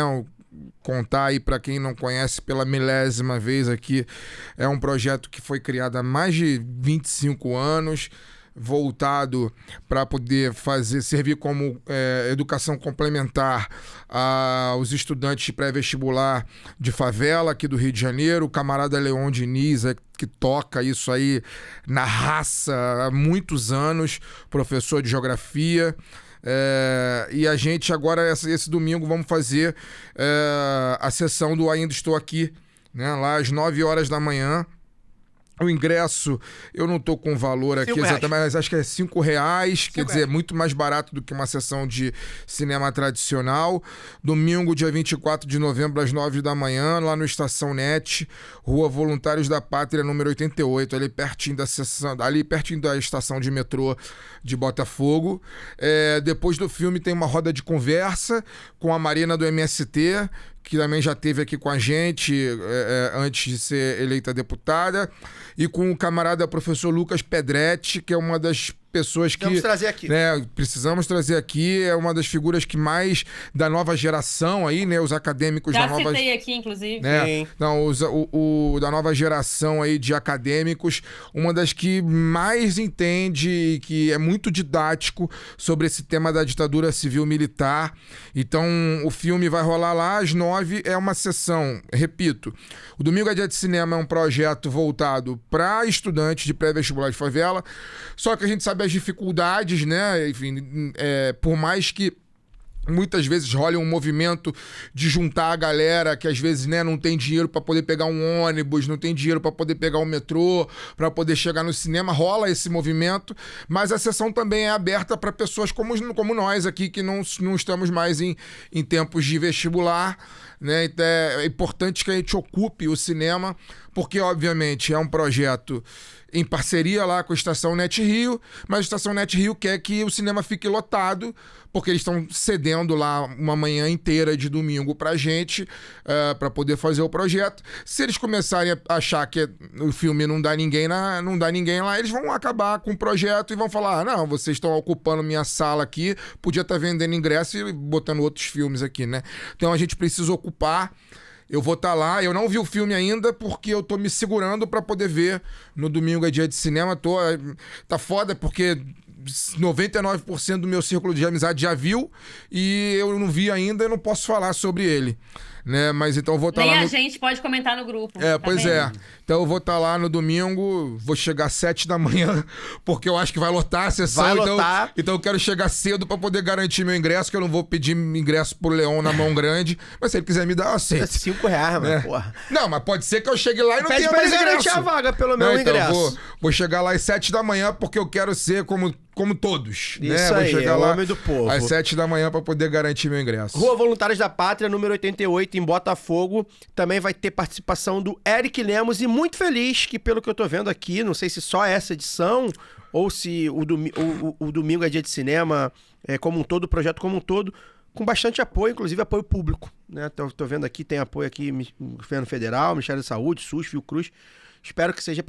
Contar aí para quem não conhece pela milésima vez aqui, é um projeto que foi criado há mais de 25 anos, voltado para poder servir como educação complementar aos estudantes de pré-vestibular de favela aqui do Rio de Janeiro. O camarada Leon Diniz que toca isso aí na raça há muitos anos, professor de geografia. E a gente agora, esse domingo, vamos fazer a sessão do Ainda Estou Aqui, né, lá às 9 horas da manhã. O ingresso, eu não tô com valor aqui exatamente, mas acho que é R$5, quer dizer, muito mais barato do que uma sessão de cinema tradicional. Domingo, dia 24 de novembro, às 9 da manhã, lá no Estação Net, Rua Voluntários da Pátria, número 88, ali pertinho da estação de metrô de Botafogo. Depois do filme tem uma roda de conversa com a Marina do MST, que também já esteve aqui com a gente antes de ser eleita deputada, e com o camarada professor Lucas Pedretti, que é uma das pessoas que... Vamos trazer aqui. Precisamos trazer aqui, é uma das figuras que mais da nova geração aí, né? Os acadêmicos já da nova... Já citei aqui, inclusive. Não, da nova geração aí de acadêmicos, uma das que mais entende, que é muito didático sobre esse tema da ditadura civil-militar. Então, o filme vai rolar lá às 9, é uma sessão, repito, o Domingo é Dia de Cinema é um projeto voltado para estudantes de pré-vestibular de favela, só que a gente sabe as dificuldades, né? Enfim, por mais que muitas vezes rola um movimento de juntar a galera que às vezes, né, não tem dinheiro para poder pegar um ônibus, não tem dinheiro para poder pegar um metrô, para poder chegar no cinema, rola esse movimento, mas a sessão também é aberta para pessoas como nós aqui, que não estamos mais em tempos de vestibular, né? Então é importante que a gente ocupe o cinema, porque obviamente é um projeto em parceria lá com a Estação Net Rio, mas a Estação Net Rio quer que o cinema fique lotado, porque eles estão cedendo lá uma manhã inteira de domingo pra gente, pra poder fazer o projeto. Se eles começarem a achar que o filme não dá ninguém lá, eles vão acabar com o projeto e vão falar, não, vocês estão ocupando minha sala aqui, podia estar vendendo ingresso e botando outros filmes aqui, né? Então a gente precisa ocupar. Eu vou estar lá, eu não vi o filme ainda porque eu tô me segurando pra poder ver no Domingo é Dia de Cinema. Tá foda porque 99% do meu círculo de amizade já viu e eu não vi ainda e não posso falar sobre ele, né? Mas então eu vou estar lá. Nem a gente pode comentar no grupo. Pois é. Então eu vou estar lá no domingo, vou chegar às 7 da manhã, porque eu acho que vai lotar a sessão. Vai lotar. Então eu quero chegar cedo pra poder garantir meu ingresso, que eu não vou pedir ingresso pro Leon na mão grande, mas se ele quiser me dar, eu aceito. R$5, mano, porra. Não, mas pode ser que eu chegue lá e não tenha pra mais ele ingresso. garantir a vaga, pelo meu então ingresso. Vou chegar lá às 7 da manhã, porque eu quero ser como todos. Isso né? aí, vou chegar lá homem do povo. às 7 da manhã pra poder garantir meu ingresso. Rua Voluntários da Pátria, número 88, em Botafogo. Também vai ter participação do Eric Lemos, e muito feliz que, pelo que eu tô vendo aqui, não sei se só essa edição ou se o Domingo é Dia de Cinema como um todo, o projeto como um todo, com bastante apoio, inclusive apoio público, né? Tô vendo aqui, tem apoio aqui, Governo Federal, Ministério da Saúde, SUS, Fiocruz. Espero que seja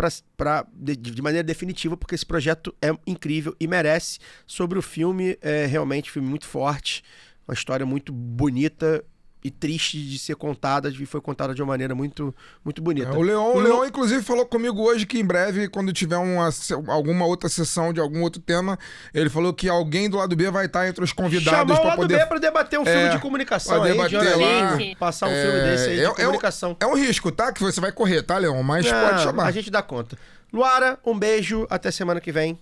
de maneira definitiva, porque esse projeto é incrível e merece. Sobre o filme, realmente um filme muito forte, uma história muito bonita e triste de ser contada, e foi contada de uma maneira muito, muito bonita. O Leon, inclusive, falou comigo hoje que em breve, quando tiver alguma outra sessão de algum outro tema, ele falou que alguém do lado B vai estar entre os convidados para poder... B para debater um filme de comunicação aí, de jornalismo, passar um filme desse aí de comunicação. É um risco, tá? Que você vai correr, tá, Leon? Mas pode chamar. A gente dá conta. Luara, um beijo, até semana que vem.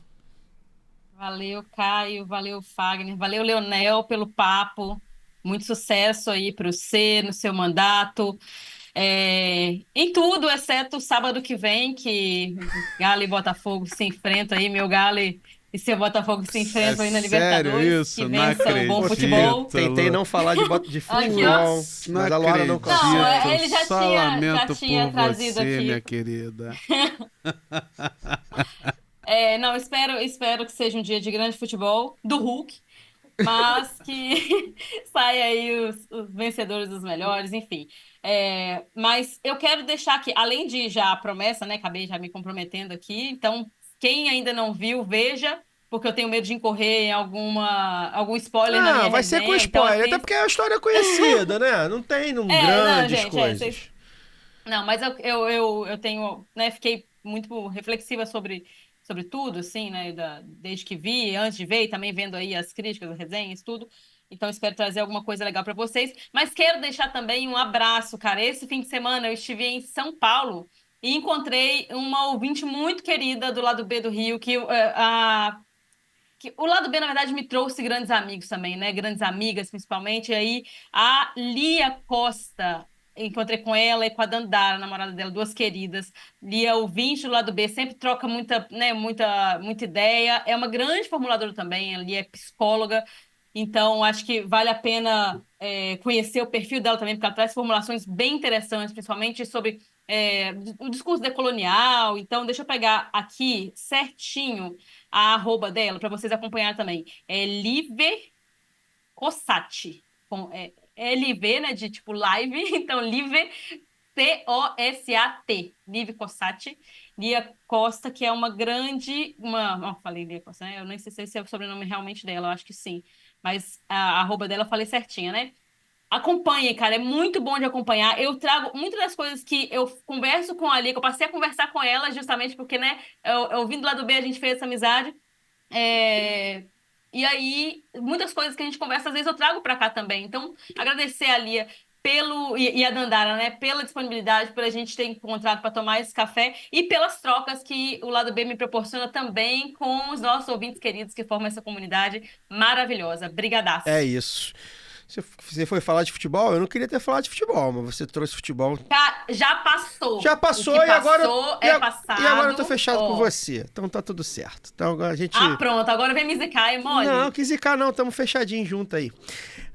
Valeu, Caio, valeu, Fagner, valeu, Leonel, pelo papo. Muito sucesso aí para você no seu mandato. Em tudo, exceto o sábado que vem, que Galo e Botafogo se enfrentam aí, meu Galo e seu Botafogo se enfrentam aí na Libertadores. Isso? Que vençam o bom futebol. Tentei não falar de futebol, Aqui, mas a Luara não conseguiu. Não, ele já Só tinha lamento por trazido você, aqui. minha querida. Não, espero que seja um dia de grande futebol, do Hulk, mas que saia aí os vencedores dos melhores, enfim. Mas eu quero deixar aqui, além de já a promessa, né? Acabei já me comprometendo aqui, então quem ainda não viu, veja, porque eu tenho medo de incorrer em algum spoiler na minha vai resenha. ser com spoiler, então, até porque é uma história conhecida, né? Não tem grandes coisas. Não, mas eu tenho, né, fiquei muito reflexiva sobre tudo, assim, né, desde que vi, antes de ver, e também vendo aí as críticas, as resenhas, tudo. Então, espero trazer alguma coisa legal para vocês. Mas quero deixar também um abraço, cara. Esse fim de semana eu estive em São Paulo e encontrei uma ouvinte muito querida do lado B do Rio, que o lado B, na verdade, me trouxe grandes amigos também, né? Grandes amigas, principalmente. E aí, a Lia Costa, encontrei com ela e com a Dandara, a namorada dela, duas queridas. Lia, ouvinte do lado B, sempre troca muita ideia. É uma grande formuladora também, a Lia é psicóloga. Então, acho que vale a pena conhecer o perfil dela também, porque ela traz formulações bem interessantes, principalmente sobre o discurso decolonial. Então, deixa eu pegar aqui certinho a arroba dela, para vocês acompanharem também. É Live Cossati. LV, né, de tipo live. Então, Live Cossat. Live Cossati. Lia Costa, que é uma grande... falei Lia Costa, né? Eu nem sei se é o sobrenome realmente dela, eu acho que sim. Mas a arroba dela eu falei certinha, né? Acompanhem, cara, é muito bom de acompanhar. Eu trago muitas das coisas que eu converso com a Lia, que eu passei a conversar com ela justamente porque, né, eu vim do lado B, a gente fez essa amizade. E aí, muitas coisas que a gente conversa, às vezes eu trago pra cá também. Então, agradecer a Lia e a Dandara, né, pela disponibilidade, pela gente ter encontrado para tomar esse café e pelas trocas que o lado B me proporciona também com os nossos ouvintes queridos que formam essa comunidade maravilhosa. Brigadaço. É isso. Você foi falar de futebol? Eu não queria ter falado de futebol, mas você trouxe futebol. Já passou. Já passou e agora. Passado. E agora eu tô fechado com você. Então tá tudo certo. Então a gente. Pronto. Agora vem me zicar, é mole? Não, que zicar não. Tamo fechadinho junto aí.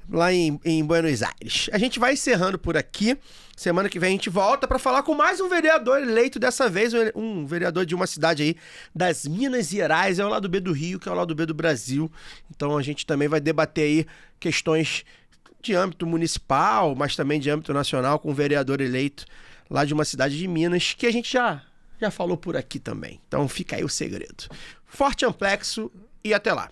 Lá em Buenos Aires. A gente vai encerrando por aqui. Semana que vem a gente volta para falar com mais um vereador eleito, dessa vez um vereador de uma cidade aí das Minas Gerais, é o lado B do Rio, que é o lado B do Brasil. Então a gente também vai debater aí questões de âmbito municipal, mas também de âmbito nacional, com um vereador eleito lá de uma cidade de Minas, que a gente já falou por aqui também. Então fica aí o segredo. Forte amplexo e até lá.